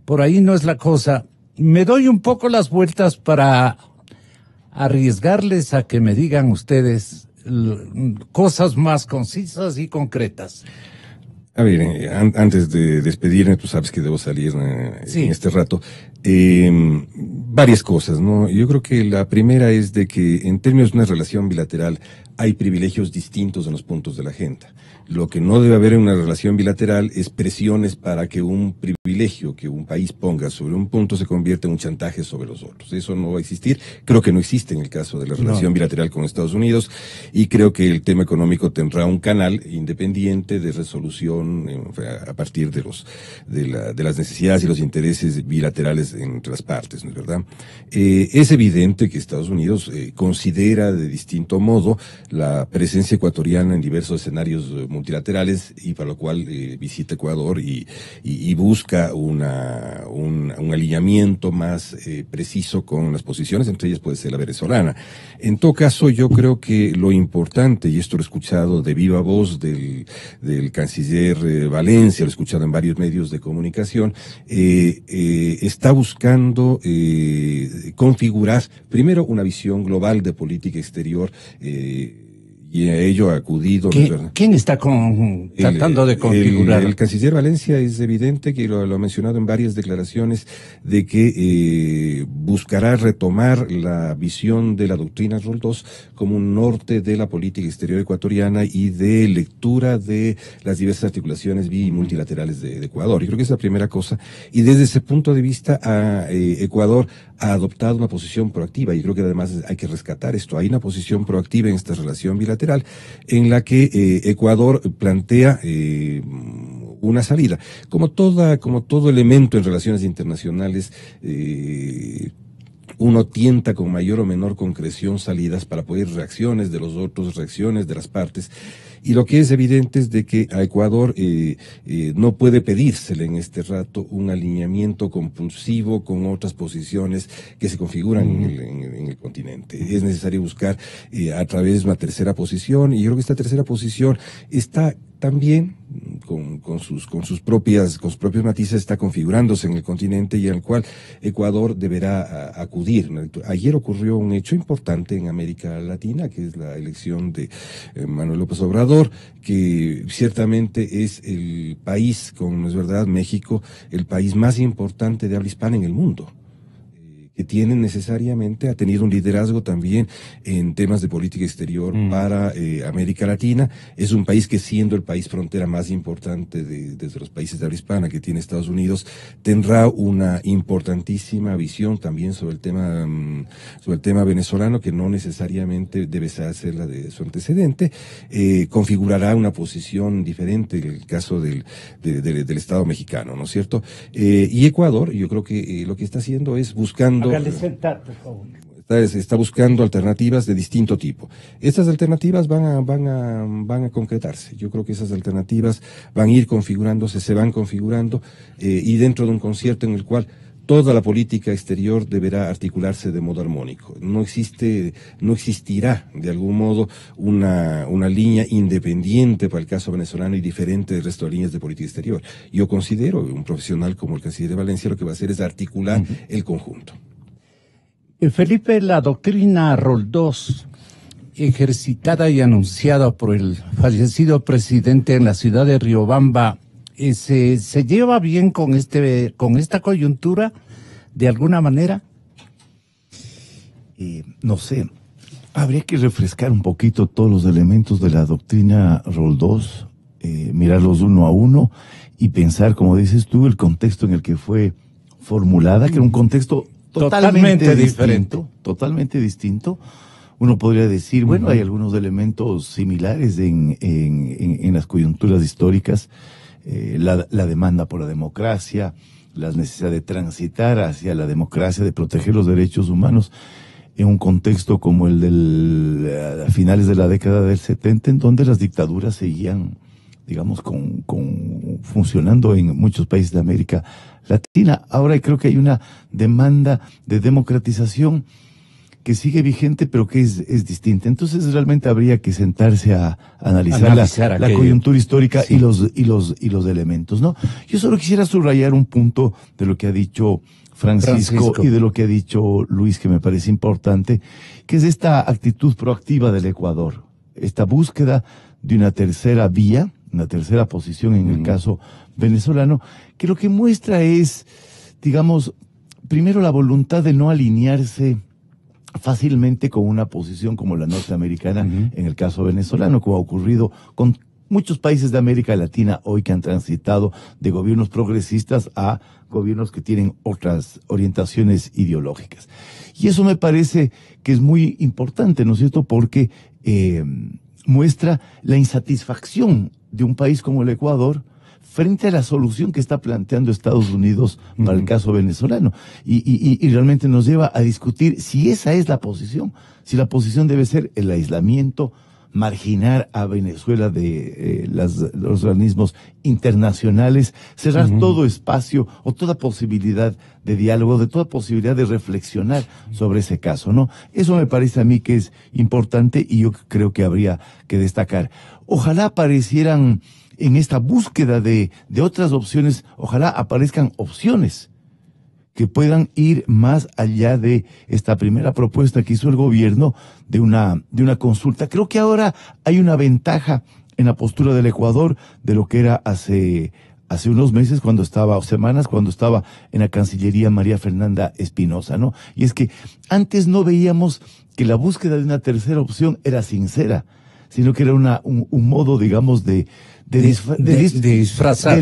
Por ahí no es la cosa. Me doy un poco las vueltas para arriesgarles a que me digan ustedes cosas más concisas y concretas. A ver, antes de despedirme, tú sabes que debo salir sí, en este rato. Varias cosas, ¿no? Yo creo que la primera es de que en términos de una relación bilateral hay privilegios distintos en los puntos de la agenda. Lo que no debe haber en una relación bilateral es presiones para que un privilegio que un país ponga sobre un punto se convierta en un chantaje sobre los otros. Eso no va a existir. Creo que no existe en el caso de la relación bilateral con Estados Unidos, y creo que el tema económico tendrá un canal independiente de resolución a partir de las necesidades y los intereses bilaterales entre las partes, ¿no es verdad? Es evidente que Estados Unidos considera de distinto modo la presencia ecuatoriana en diversos escenarios multilaterales, y para lo cual visita Ecuador y busca un alineamiento más preciso con las posiciones, entre ellas puede ser la venezolana. En todo caso, yo creo que lo importante, y esto lo he escuchado de viva voz del canciller Valencia, lo he escuchado en varios medios de comunicación, está buscando configurar primero una visión global de política exterior, y a ello ha acudido. ¿Quién está tratando de configurar? El canciller Valencia es evidente que lo ha mencionado en varias declaraciones, de que buscará retomar la visión de la doctrina Roldós como un norte de la política exterior ecuatoriana y de lectura de las diversas articulaciones bi y multilaterales de Ecuador. Y creo que es la primera cosa. Y desde ese punto de vista, Ecuador ha adoptado una posición proactiva, y creo que además hay que rescatar esto. Hay una posición proactiva en esta relación bilateral en la que Ecuador plantea una salida. Como todo elemento en relaciones internacionales, uno tienta con mayor o menor concreción salidas para poder reacciones de los otros, reacciones de las partes. Y lo que es evidente es de que a Ecuador no puede pedírsele en este rato un alineamiento compulsivo con otras posiciones que se configuran en el continente. Es necesario buscar a través de una tercera posición, y yo creo que esta tercera posición está también con sus propios matices, está configurándose en el continente y al cual Ecuador deberá acudir. Ayer ocurrió un hecho importante en América Latina, que es la elección de Manuel López Obrador, que ciertamente es el país, no es verdad, México, el país más importante de habla hispana en el mundo, que ha tenido un liderazgo también en temas de política exterior para América Latina. Es un país que, siendo el país frontera más importante desde los países de habla hispana que tiene Estados Unidos, tendrá una importantísima visión también sobre el tema venezolano, que no necesariamente debe ser la de su antecedente. Configurará una posición diferente en el caso del Estado mexicano, ¿no es cierto? Y Ecuador, yo creo que lo que está haciendo es buscando... Hágale sentar, por favor. Está buscando alternativas de distinto tipo. Estas alternativas van a concretarse. Yo creo que esas alternativas van a ir configurándose, se van configurando, y dentro de un concierto en el cual toda la política exterior deberá articularse de modo armónico. No existirá de algún modo una línea independiente para el caso venezolano y diferente del resto de líneas de política exterior. Yo considero, un profesional como el canciller de Valencia, lo que va a hacer es articular el conjunto. Felipe, la doctrina Roldós, ejercitada y anunciada por el fallecido presidente en la ciudad de Riobamba, ¿se lleva bien con esta coyuntura de alguna manera? No sé, habría que refrescar un poquito todos los elementos de la doctrina Roldós, mirarlos uno a uno y pensar, como dices tú, el contexto en el que fue formulada, que era un contexto totalmente distinto. Uno podría decir, bueno, hay algunos elementos similares en las coyunturas históricas, la demanda por la democracia, la necesidad de transitar hacia la democracia, de proteger los derechos humanos, en un contexto como el a finales de la década del 70, en donde las dictaduras seguían, digamos, funcionando en muchos países de América Latina. Ahora creo que hay una demanda de democratización que sigue vigente, pero que es distinta. Entonces realmente habría que sentarse a analizar la coyuntura histórica, sí, y los elementos, ¿no? Yo solo quisiera subrayar un punto de lo que ha dicho Francisco y de lo que ha dicho Luis, que me parece importante, que es esta actitud proactiva del Ecuador, esta búsqueda de una tercera vía, una tercera posición en el caso venezolano, que lo que muestra es, digamos, primero la voluntad de no alinearse fácilmente con una posición como la norteamericana en el caso venezolano, como ha ocurrido con muchos países de América Latina hoy, que han transitado de gobiernos progresistas a gobiernos que tienen otras orientaciones ideológicas. Y eso me parece que es muy importante, ¿no es cierto?, porque muestra la insatisfacción de un país como el Ecuador frente a la solución que está planteando Estados Unidos para el caso venezolano. Y realmente nos lleva a discutir si esa es la posición, si la posición debe ser el aislamiento, marginar a Venezuela de los organismos internacionales, cerrar todo espacio o toda posibilidad de diálogo, de toda posibilidad de reflexionar sobre ese caso, ¿no? Eso me parece a mí que es importante y yo creo que habría que destacar. Ojalá aparecieran en esta búsqueda de otras opciones, ojalá aparezcan opciones que puedan ir más allá de esta primera propuesta que hizo el gobierno de una consulta. Creo que ahora hay una ventaja en la postura del Ecuador de lo que era hace unos meses, o semanas, cuando estaba en la Cancillería María Fernanda Espinosa, ¿no? Y es que antes no veíamos que la búsqueda de una tercera opción era sincera, sino que era un modo, digamos, de disfrazar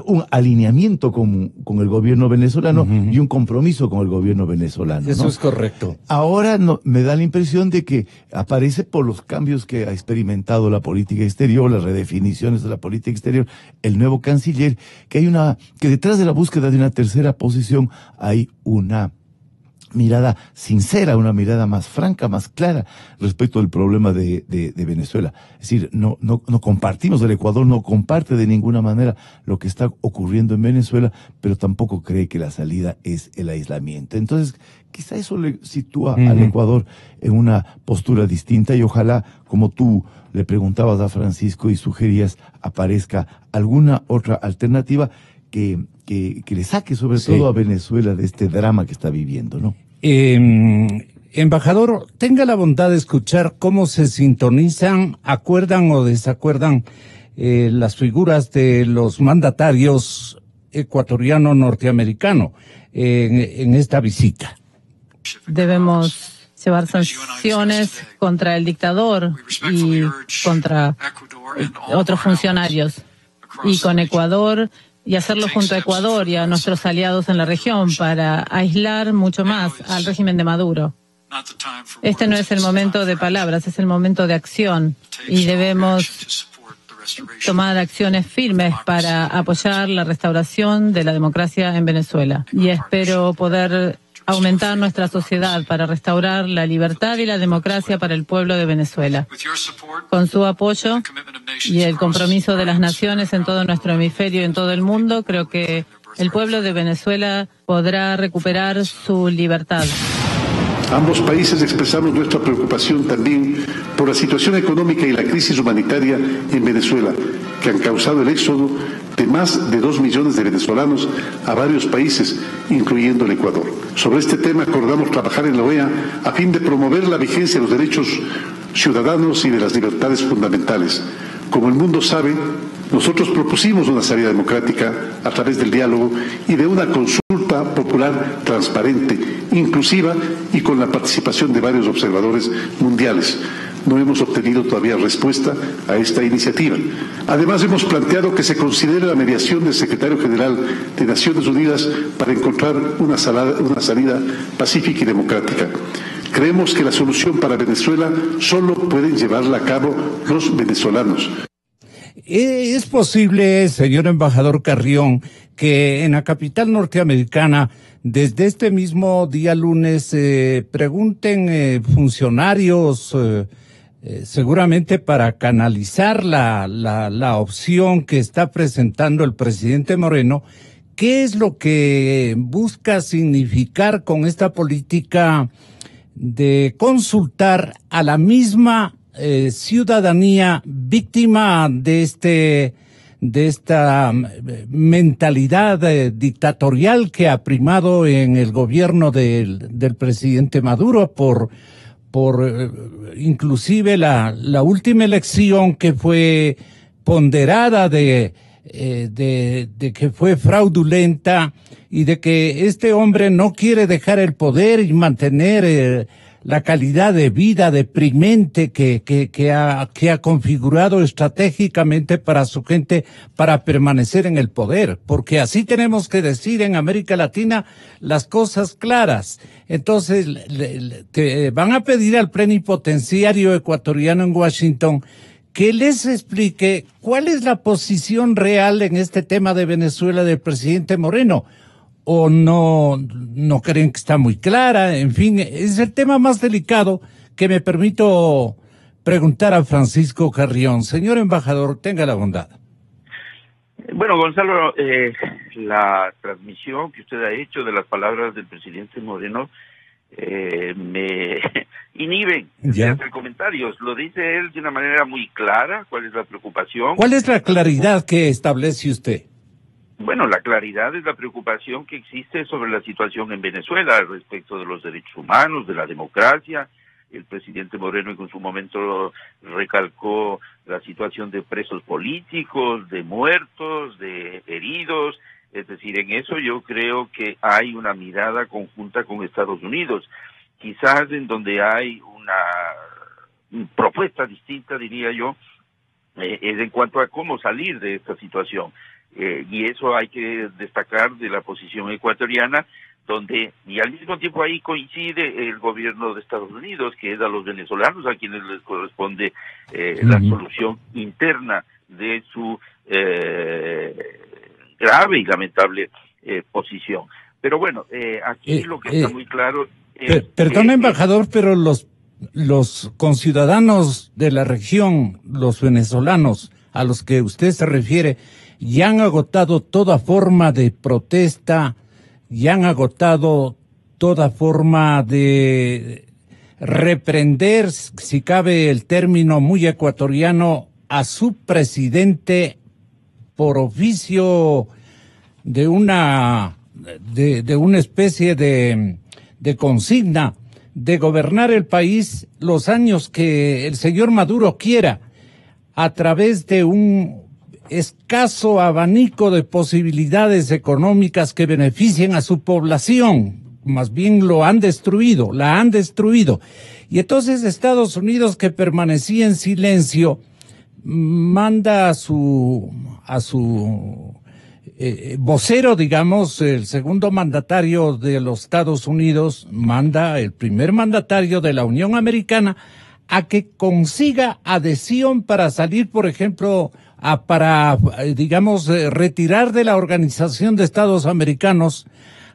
un alineamiento con el gobierno venezolano y un compromiso con el gobierno venezolano, ¿no? Eso es correcto. Ahora me da la impresión de que aparece, por los cambios que ha experimentado la política exterior, las redefiniciones de la política exterior, el nuevo canciller, que detrás de la búsqueda de una tercera posición hay una mirada sincera, una mirada más franca, más clara respecto al problema de Venezuela. Es decir, no compartimos, el Ecuador no comparte de ninguna manera lo que está ocurriendo en Venezuela, pero tampoco cree que la salida es el aislamiento. Entonces, quizá eso le sitúa al Ecuador en una postura distinta y ojalá, como tú le preguntabas a Francisco y sugerías, aparezca alguna otra alternativa que le saque sobre todo a Venezuela de este drama que está viviendo, ¿no? Embajador, tenga la bondad de escuchar cómo se sintonizan, acuerdan o desacuerdan las figuras de los mandatarios ecuatoriano-norteamericano en esta visita. Debemos llevar sanciones contra el dictador y contra otros funcionarios, y con Ecuador, y hacerlo junto a Ecuador y a nuestros aliados en la región para aislar mucho más al régimen de Maduro. Este no es el momento de palabras, es el momento de acción, y debemos tomar acciones firmes para apoyar la restauración de la democracia en Venezuela. Y espero poder aumentar nuestra sociedad para restaurar la libertad y la democracia para el pueblo de Venezuela. Con su apoyo y el compromiso de las naciones en todo nuestro hemisferio y en todo el mundo, creo que el pueblo de Venezuela podrá recuperar su libertad. Ambos países expresamos nuestra preocupación también por la situación económica y la crisis humanitaria en Venezuela, que han causado el éxodo de más de 2 millones de venezolanos a varios países, incluyendo el Ecuador. Sobre este tema acordamos trabajar en la OEA a fin de promover la vigencia de los derechos ciudadanos y de las libertades fundamentales. Como el mundo sabe, nosotros propusimos una salida democrática a través del diálogo y de una consulta popular transparente, inclusiva y con la participación de varios observadores mundiales. No hemos obtenido todavía respuesta a esta iniciativa. Además, hemos planteado que se considere la mediación del secretario general de Naciones Unidas para encontrar una salida pacífica y democrática. Creemos que la solución para Venezuela solo pueden llevarla a cabo los venezolanos. ¿Es posible, señor embajador Carrión, que en la capital norteamericana, desde este mismo día lunes, pregunten funcionarios, seguramente para canalizar la opción que está presentando el presidente Moreno, qué es lo que busca significar con esta política de consultar a la misma ciudadanía víctima de esta mentalidad dictatorial que ha primado en el gobierno del presidente Maduro por inclusive la última elección que fue ponderada de que fue fraudulenta y de que este hombre no quiere dejar el poder y mantener la calidad de vida deprimente que ha configurado estratégicamente para su gente para permanecer en el poder, porque así tenemos que decir en América Latina las cosas claras. Entonces, te van a pedir al plenipotenciario ecuatoriano en Washington que les explique cuál es la posición real en este tema de Venezuela del presidente Moreno. O no creen que está muy clara. En fin, es el tema más delicado que me permito preguntar a Francisco Carrión. Señor embajador, tenga la bondad. Bueno, Gonzalo, la transmisión que usted ha hecho de las palabras del presidente Moreno me inhiben de hacer comentarios. Lo dice él de una manera muy clara. ¿Cuál es la preocupación? ¿Cuál es la claridad que establece usted? Bueno, la claridad es la preocupación que existe sobre la situación en Venezuela respecto de los derechos humanos, de la democracia. El presidente Moreno en su momento recalcó la situación de presos políticos, de muertos, de heridos. Es decir, en eso yo creo que hay una mirada conjunta con Estados Unidos. Quizás en donde hay una propuesta distinta, diría yo, es en cuanto a cómo salir de esta situación. Y eso hay que destacar de la posición ecuatoriana, donde y al mismo tiempo ahí coincide el gobierno de Estados Unidos, que es a los venezolanos a quienes les corresponde la solución interna de su grave y lamentable posición. Pero bueno, aquí lo que está muy claro es... Perdón, embajador, pero los conciudadanos de la región, los venezolanos a los que usted se refiere, ya han agotado toda forma de protesta, ya han agotado toda forma de reprender, si cabe el término muy ecuatoriano, a su presidente por oficio de una especie de consigna de gobernar el país los años que el señor Maduro quiera, a través de un escaso abanico de posibilidades económicas que beneficien a su población. Más bien la han destruido. Y entonces Estados Unidos, que permanecía en silencio, manda a su vocero, digamos, el segundo mandatario de los Estados Unidos, manda el primer mandatario de la Unión Americana a que consiga adhesión para salir, por ejemplo, para retirar de la Organización de Estados Americanos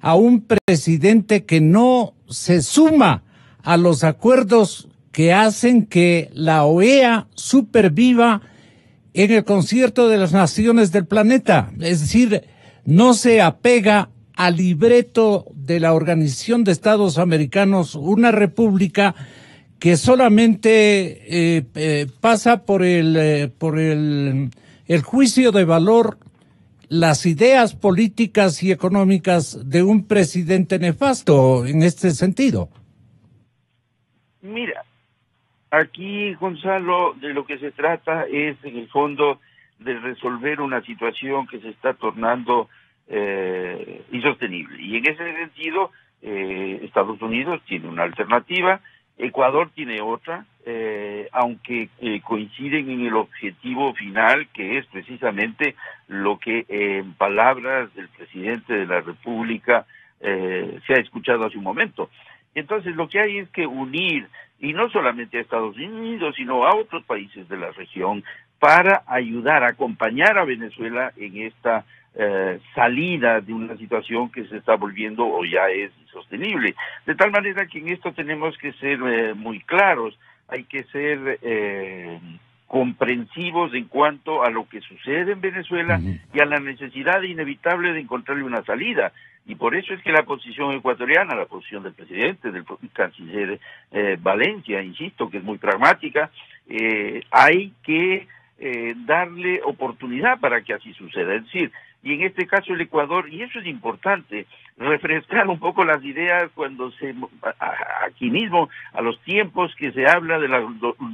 a un presidente que no se suma a los acuerdos que hacen que la OEA superviva en el concierto de las naciones del planeta. Es decir, no se apega al libreto de la Organización de Estados Americanos, una república que solamente pasa por el juicio de valor las ideas políticas y económicas de un presidente nefasto en este sentido. Mira, aquí, Gonzalo, de lo que se trata es, en el fondo, de resolver una situación que se está tornando insostenible. Y en ese sentido, Estados Unidos tiene una alternativa, Ecuador tiene otra, aunque coinciden en el objetivo final, que es precisamente lo que en palabras del presidente de la República se ha escuchado hace un momento. Entonces lo que hay es que unir, y no solamente a Estados Unidos, sino a otros países de la región, para ayudar a acompañar a Venezuela en esta salida de una situación que se está volviendo o ya es insostenible. De tal manera que en esto tenemos que ser muy claros, hay que ser comprensivos en cuanto a lo que sucede en Venezuela y a la necesidad inevitable de encontrarle una salida. Y por eso es que la posición ecuatoriana, la posición del presidente, del canciller Valencia, insisto, que es muy pragmática, hay que darle oportunidad para que así suceda. Es decir, y en este caso el Ecuador, y eso es importante, refrescar un poco las ideas cuando aquí mismo, a los tiempos que se habla de la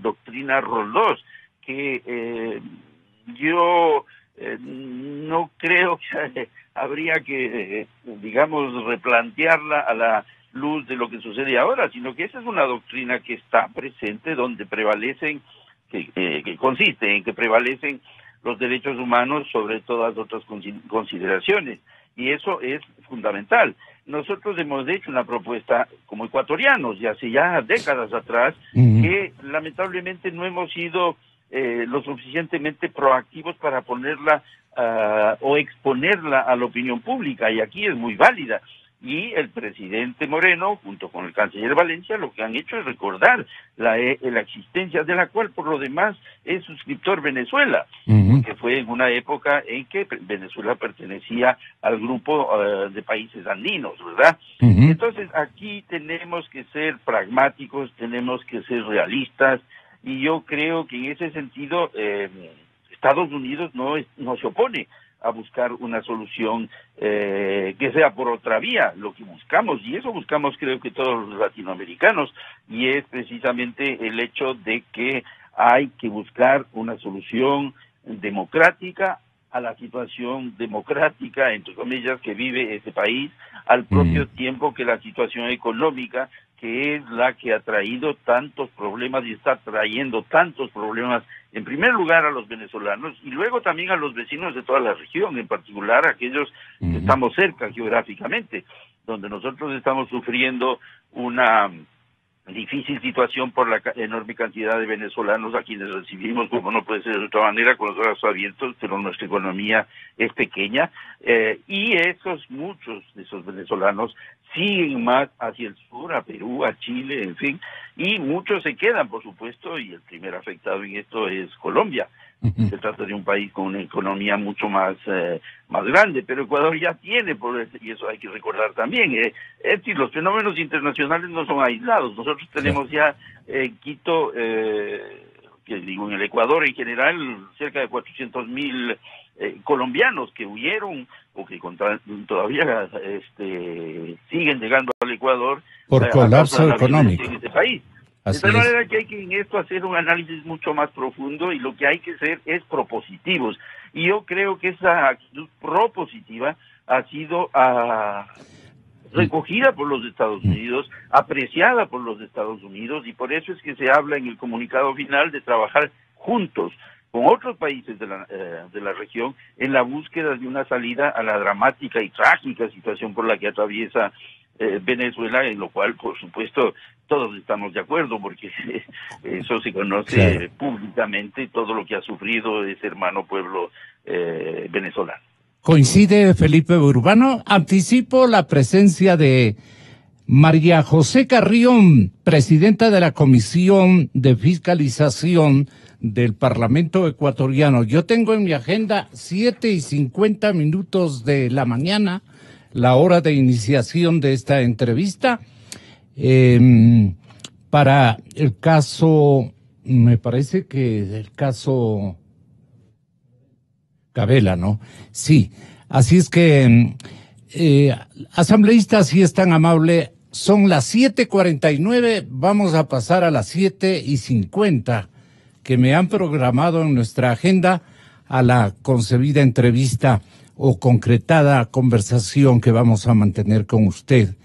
doctrina Roldós, que yo no creo que habría que, digamos, replantearla a la luz de lo que sucede ahora, sino que esa es una doctrina que está presente, donde prevalecen, que consiste en que prevalecen los derechos humanos sobre todas otras consideraciones, y eso es fundamental. Nosotros hemos hecho una propuesta como ecuatorianos, y hace ya décadas atrás, que lamentablemente no hemos sido lo suficientemente proactivos para ponerla o exponerla a la opinión pública, y aquí es muy válida. Y el presidente Moreno, junto con el canciller Valencia, lo que han hecho es recordar la existencia de la cual, por lo demás, es suscriptor Venezuela, que fue en una época en que Venezuela pertenecía al grupo de países andinos, ¿verdad? Entonces, aquí tenemos que ser pragmáticos, tenemos que ser realistas, y yo creo que en ese sentido Estados Unidos no se opone a buscar una solución que sea por otra vía, lo que buscamos, y eso buscamos creo que todos los latinoamericanos, y es precisamente el hecho de que hay que buscar una solución democrática a la situación democrática, entre comillas, que vive ese país, al propio tiempo que la situación económica, que es la que ha traído tantos problemas y está trayendo tantos problemas, en primer lugar a los venezolanos y luego también a los vecinos de toda la región, en particular a aquellos que estamos cerca geográficamente, donde nosotros estamos sufriendo una difícil situación por la enorme cantidad de venezolanos a quienes recibimos, como no puede ser de otra manera, con los brazos abiertos, pero nuestra economía es pequeña, y muchos de esos venezolanos siguen más hacia el sur, a Perú, a Chile, en fin, y muchos se quedan, por supuesto, y el primer afectado en esto es Colombia. Se trata de un país con una economía mucho más grande, pero Ecuador ya tiene, y eso hay que recordar también, es decir, los fenómenos internacionales no son aislados. Nosotros tenemos ya en Quito, en el Ecuador en general, cerca de 400.000 colombianos que huyeron o que todavía siguen llegando al Ecuador por colapso económico en este país. De tal manera que hay que en esto hacer un análisis mucho más profundo, y lo que hay que hacer es propositivos. Y yo creo que esa actitud propositiva ha sido recogida por los Estados Unidos, apreciada por los Estados Unidos, y por eso es que se habla en el comunicado final de trabajar juntos con otros países de la región en la búsqueda de una salida a la dramática y trágica situación por la que atraviesa Venezuela, en lo cual, por supuesto, todos estamos de acuerdo, porque eso se conoce públicamente, todo lo que ha sufrido ese hermano pueblo venezolano. ¿Coincide Felipe Urbano? Anticipo la presencia de María José Carrión, presidenta de la Comisión de Fiscalización del Parlamento ecuatoriano. Yo tengo en mi agenda 7:50 de la mañana, la hora de iniciación de esta entrevista, para el caso, me parece que el caso Gabela, ¿no? Sí, así es que, asambleísta, si es tan amable, son las 7:49, vamos a pasar a las 7:50 que me han programado en nuestra agenda a la concebida entrevista o concretada conversación que vamos a mantener con usted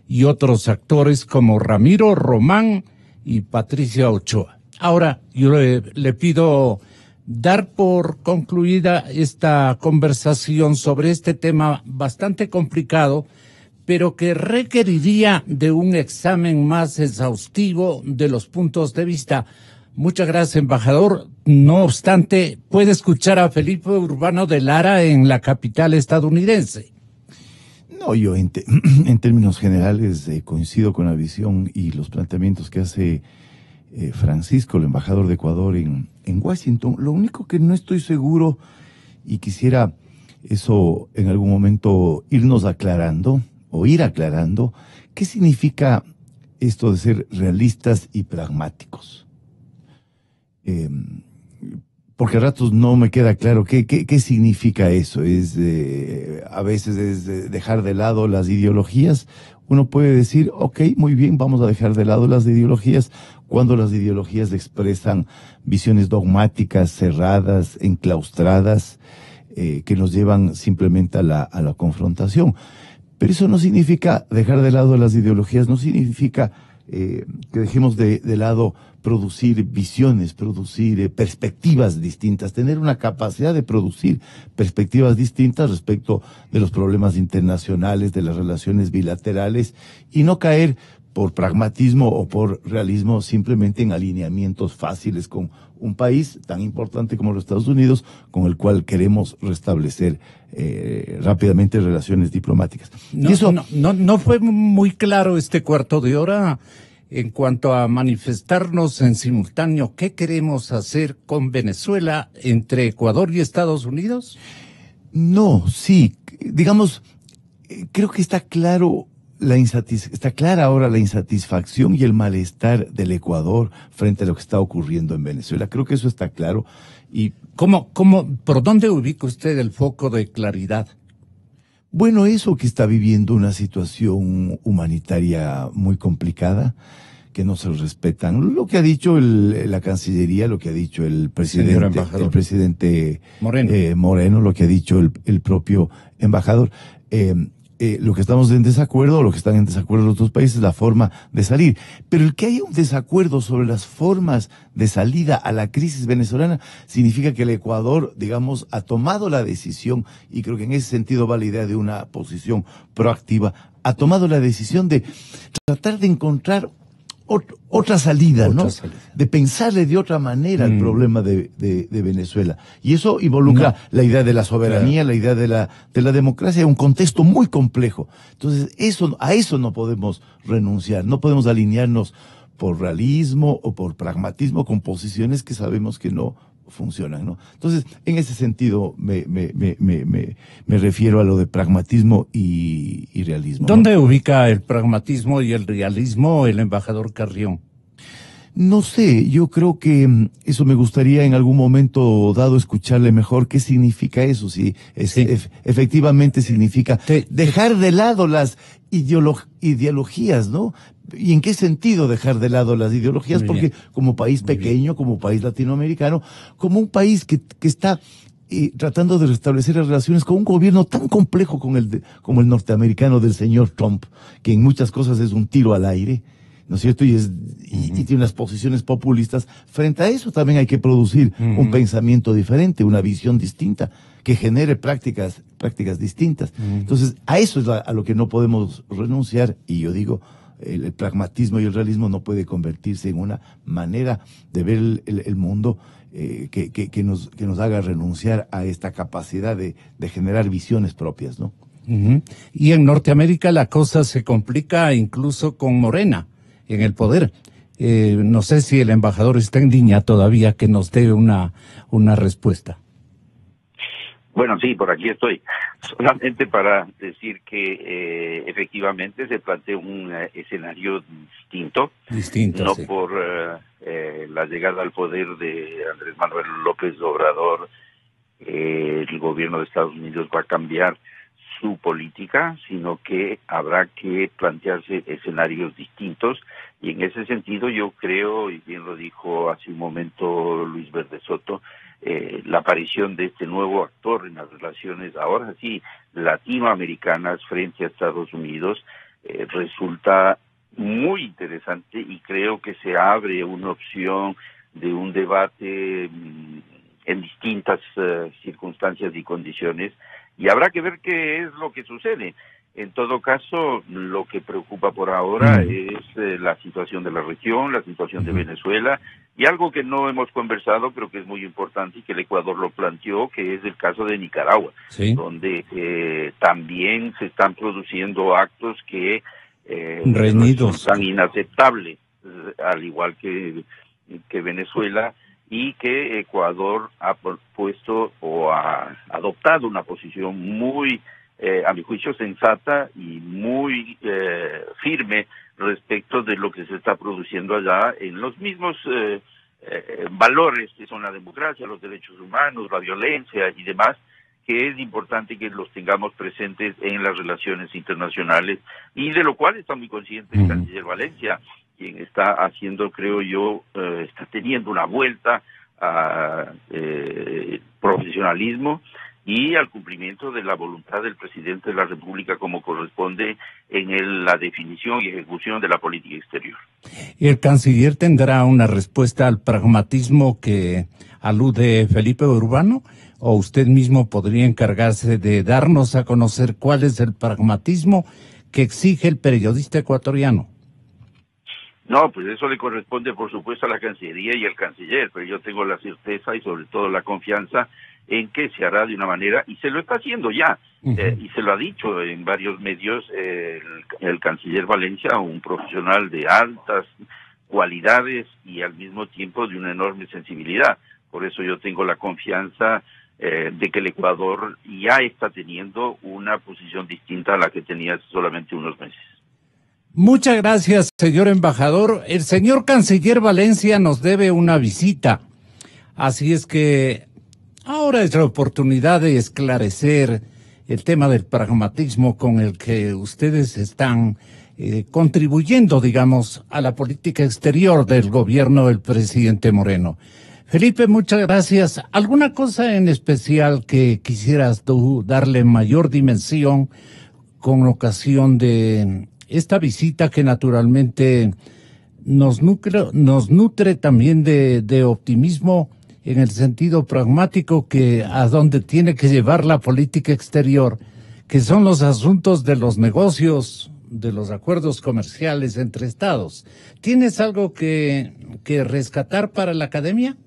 y otros actores como Ramiro Román y Patricia Ochoa. Ahora, yo le pido dar por concluida esta conversación sobre este tema bastante complicado, pero que requeriría de un examen más exhaustivo de los puntos de vista. Muchas gracias, embajador. No obstante, puede escuchar a Felipe Urbano de Lara en la capital estadounidense. No, yo en términos generales coincido con la visión y los planteamientos que hace Francisco, el embajador de Ecuador en Washington. Lo único que no estoy seguro, y quisiera eso en algún momento irnos aclarando, o ir aclarando, ¿qué significa esto de ser realistas y pragmáticos? Porque a ratos no me queda claro qué significa eso. A veces es dejar de lado las ideologías. Uno puede decir, ok, muy bien, vamos a dejar de lado las ideologías, cuando las ideologías expresan visiones dogmáticas, cerradas, enclaustradas, que nos llevan simplemente a la confrontación. Pero eso no significa dejar de lado las ideologías, no significa que dejemos de lado producir visiones, producir perspectivas distintas, tener una capacidad de producir perspectivas distintas respecto de los problemas internacionales, de las relaciones bilaterales, y no caer por pragmatismo o por realismo simplemente en alineamientos fáciles con un país tan importante como los Estados Unidos, con el cual queremos restablecer rápidamente relaciones diplomáticas. No fue muy claro este cuarto de hora en cuanto a manifestarnos en simultáneo. ¿Qué queremos hacer con Venezuela entre Ecuador y Estados Unidos? No, sí, digamos, creo que está claro. Está clara ahora la insatisfacción y el malestar del Ecuador frente a lo que está ocurriendo en Venezuela. Creo que eso está claro. ¿Y por dónde ubica usted el foco de claridad? Bueno, eso que está viviendo una situación humanitaria muy complicada, que no se respetan. Lo que ha dicho la Cancillería, lo que ha dicho el presidente Moreno, lo que ha dicho el propio embajador. Lo que estamos en desacuerdo, lo que están en desacuerdo los otros países, la forma de salir. Pero el que haya un desacuerdo sobre las formas de salida a la crisis venezolana significa que el Ecuador, digamos, ha tomado la decisión, y creo que en ese sentido va la idea de una posición proactiva, ha tomado la decisión de tratar de encontrar otra salida, Otra ¿no? salida. De pensarle de otra manera al problema de Venezuela. Y eso involucra la idea de la soberanía, la idea de la democracia, un contexto muy complejo. Entonces, a eso no podemos renunciar, no podemos alinearnos por realismo o por pragmatismo con posiciones que sabemos que no funcionan, ¿no? Entonces, en ese sentido me refiero a lo de pragmatismo y realismo. ¿Dónde ubica el pragmatismo y el realismo el embajador Carrión? No sé, yo creo que eso me gustaría en algún momento dado escucharle mejor qué significa eso, si efectivamente significa dejar de lado las ideologías, ¿no? ¿Y en qué sentido dejar de lado las ideologías? Muy Porque bien. como país pequeño, como país latinoamericano, como un país que está tratando de restablecer las relaciones con un gobierno tan complejo como el norteamericano del señor Trump, que en muchas cosas es un tiro al aire, ¿no es cierto? Y tiene unas posiciones populistas. Frente a eso también hay que producir un pensamiento diferente, una visión distinta, que genere prácticas distintas. Entonces, a eso es a lo que no podemos renunciar, y yo digo, el pragmatismo y el realismo no puede convertirse en una manera de ver el mundo que nos haga renunciar a esta capacidad de generar visiones propias, ¿no? Y en Norteamérica la cosa se complica incluso con Morena en el poder. No sé si el embajador está en línea todavía, que nos dé una respuesta. Bueno, sí, por aquí estoy. Solamente para decir que efectivamente se plantea un escenario distinto, no sí. por la llegada al poder de Andrés Manuel López Obrador, el gobierno de Estados Unidos va a cambiar su política, sino que habrá que plantearse escenarios distintos, y en ese sentido yo creo, y bien lo dijo hace un momento Luis Verde Soto, la aparición de este nuevo actor en las relaciones ahora sí latinoamericanas frente a Estados Unidos resulta muy interesante, y creo que se abre una opción de un debate en distintas circunstancias y condiciones, y habrá que ver qué es lo que sucede. En todo caso, lo que preocupa por ahora es la situación de la región, la situación de Venezuela, y algo que no hemos conversado, pero que es muy importante y que el Ecuador lo planteó, que es el caso de Nicaragua, donde también se están produciendo actos que reñidos, son inaceptables, al igual que Venezuela, y que Ecuador ha puesto o ha adoptado una posición muy a mi juicio sensata y muy firme respecto de lo que se está produciendo allá en los mismos valores que son la democracia, los derechos humanos, la violencia y demás, que es importante que los tengamos presentes en las relaciones internacionales, y de lo cual está muy consciente el canciller Valencia, quien está haciendo, creo yo, está teniendo una vuelta a profesionalismo y al cumplimiento de la voluntad del presidente de la República, como corresponde en la definición y ejecución de la política exterior. ¿Y el canciller tendrá una respuesta al pragmatismo que alude Felipe Urbano? ¿O usted mismo podría encargarse de darnos a conocer cuál es el pragmatismo que exige el periodista ecuatoriano? No, pues eso le corresponde, por supuesto, a la Cancillería y al canciller, pero yo tengo la certeza y sobre todo la confianza en que se hará de una manera, y se lo está haciendo ya, y se lo ha dicho en varios medios el canciller Valencia, un profesional de altas cualidades y al mismo tiempo de una enorme sensibilidad. Por eso yo tengo la confianza de que el Ecuador ya está teniendo una posición distinta a la que tenía hace solamente unos meses. Muchas gracias, señor embajador. El señor canciller Valencia nos debe una visita, así es que ahora es la oportunidad de esclarecer el tema del pragmatismo con el que ustedes están contribuyendo, digamos, a la política exterior del gobierno del presidente Moreno. Felipe, muchas gracias. ¿Alguna cosa en especial que quisieras tú darle mayor dimensión con ocasión de esta visita, que naturalmente nos nutre también de optimismo en el sentido pragmático que a donde tiene que llevar la política exterior, que son los asuntos de los negocios, de los acuerdos comerciales entre estados. ¿Tienes algo que rescatar para la academia?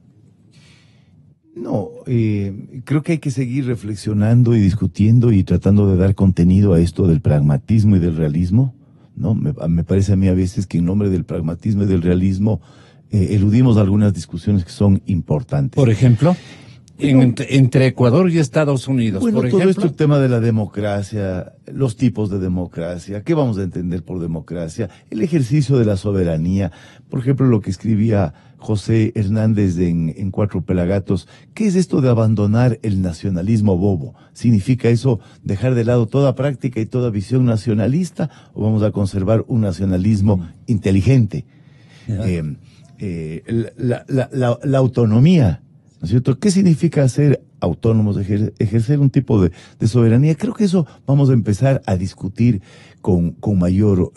No, creo que hay que seguir reflexionando y discutiendo y tratando de dar contenido a esto del pragmatismo y del realismo, ¿no? Me parece a mí a veces que en nombre del pragmatismo y del realismo eludimos algunas discusiones que son importantes. Por ejemplo, entre Ecuador y Estados Unidos, bueno, por ejemplo. Todo esto, el tema de la democracia, los tipos de democracia, qué vamos a entender por democracia, el ejercicio de la soberanía, por ejemplo, lo que escribía José Hernández en Cuatro Pelagatos, ¿qué es esto de abandonar el nacionalismo bobo? ¿Significa eso dejar de lado toda práctica y toda visión nacionalista o vamos a conservar un nacionalismo inteligente? La autonomía, ¿no es cierto? ¿Qué significa ser autónomos, ejercer un tipo de soberanía? Creo que eso vamos a empezar a discutir con mayor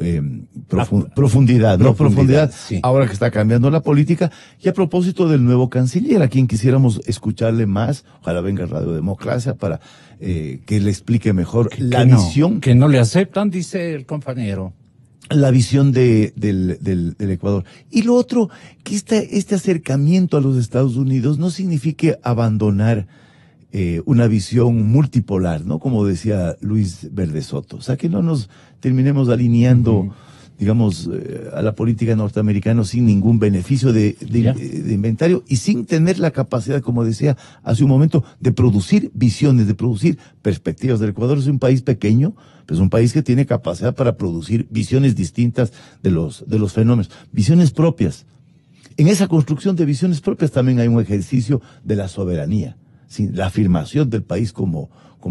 profundidad, ¿no? Profundidad, sí. Ahora que está cambiando la política. Y a propósito del nuevo canciller, a quien quisiéramos escucharle más, ojalá venga Radio Democracia para que le explique mejor la visión. Que no le aceptan, dice el compañero. La visión del Ecuador. Y lo otro, que este acercamiento a los Estados Unidos no signifique abandonar una visión multipolar, ¿no? Como decía Luis Verde Soto. O sea, que no nos terminemos alineando, digamos, a la política norteamericana sin ningún beneficio de inventario y sin tener la capacidad, como decía hace un momento, de producir visiones, de producir perspectivas. El Ecuador es un país pequeño, pero es un país que tiene capacidad para producir visiones distintas de los fenómenos, visiones propias. En esa construcción de visiones propias también hay un ejercicio de la soberanía, ¿sí? La afirmación del país como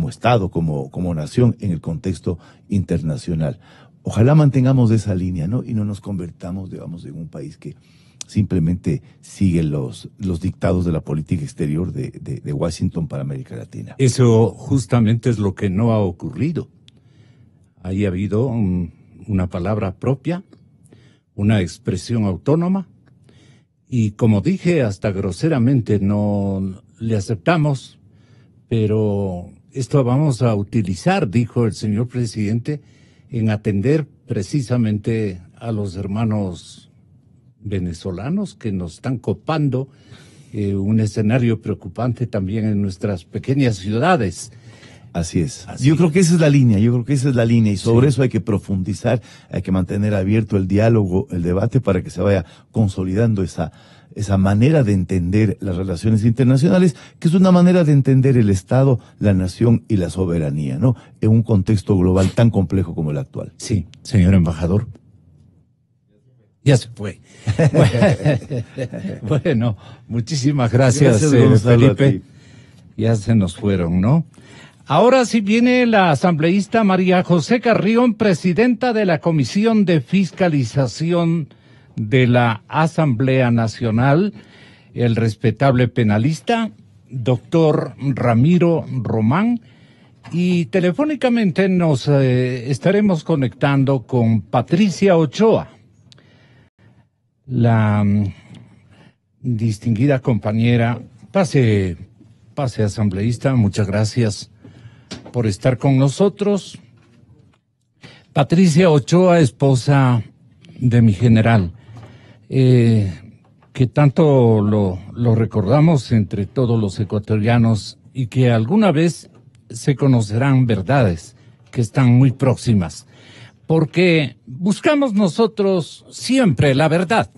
Estado, como nación en el contexto internacional. Ojalá mantengamos esa línea, ¿no? Y no nos convertamos, digamos, en un país que simplemente sigue los dictados de la política exterior de Washington para América Latina. Eso justamente es lo que no ha ocurrido. Ahí ha habido una palabra propia, una expresión autónoma, y como dije, hasta groseramente no le aceptamos, pero esto vamos a utilizar, dijo el señor presidente, en atender precisamente a los hermanos venezolanos que nos están copando un escenario preocupante también en nuestras pequeñas ciudades. Así es. Yo creo que esa es la línea, y sobre eso hay que profundizar, hay que mantener abierto el diálogo, el debate, para que se vaya consolidando esa manera de entender las relaciones internacionales, que es una manera de entender el Estado, la nación y la soberanía, ¿no? En un contexto global tan complejo como el actual. Sí, señor embajador. Ya se fue. Bueno, muchísimas gracias Felipe. Ya se nos fueron, ¿no? Ahora sí viene la asambleísta María José Carrión, presidenta de la Comisión de Fiscalización de la Asamblea Nacional, el respetable penalista, doctor Ramiro Román, y telefónicamente nos estaremos conectando con Patricia Ochoa, la distinguida compañera. Pase asambleísta, muchas gracias por estar con nosotros. Patricia Ochoa, esposa de mi general, que tanto lo recordamos entre todos los ecuatorianos y que alguna vez se conocerán verdades que están muy próximas, porque buscamos nosotros siempre la verdad.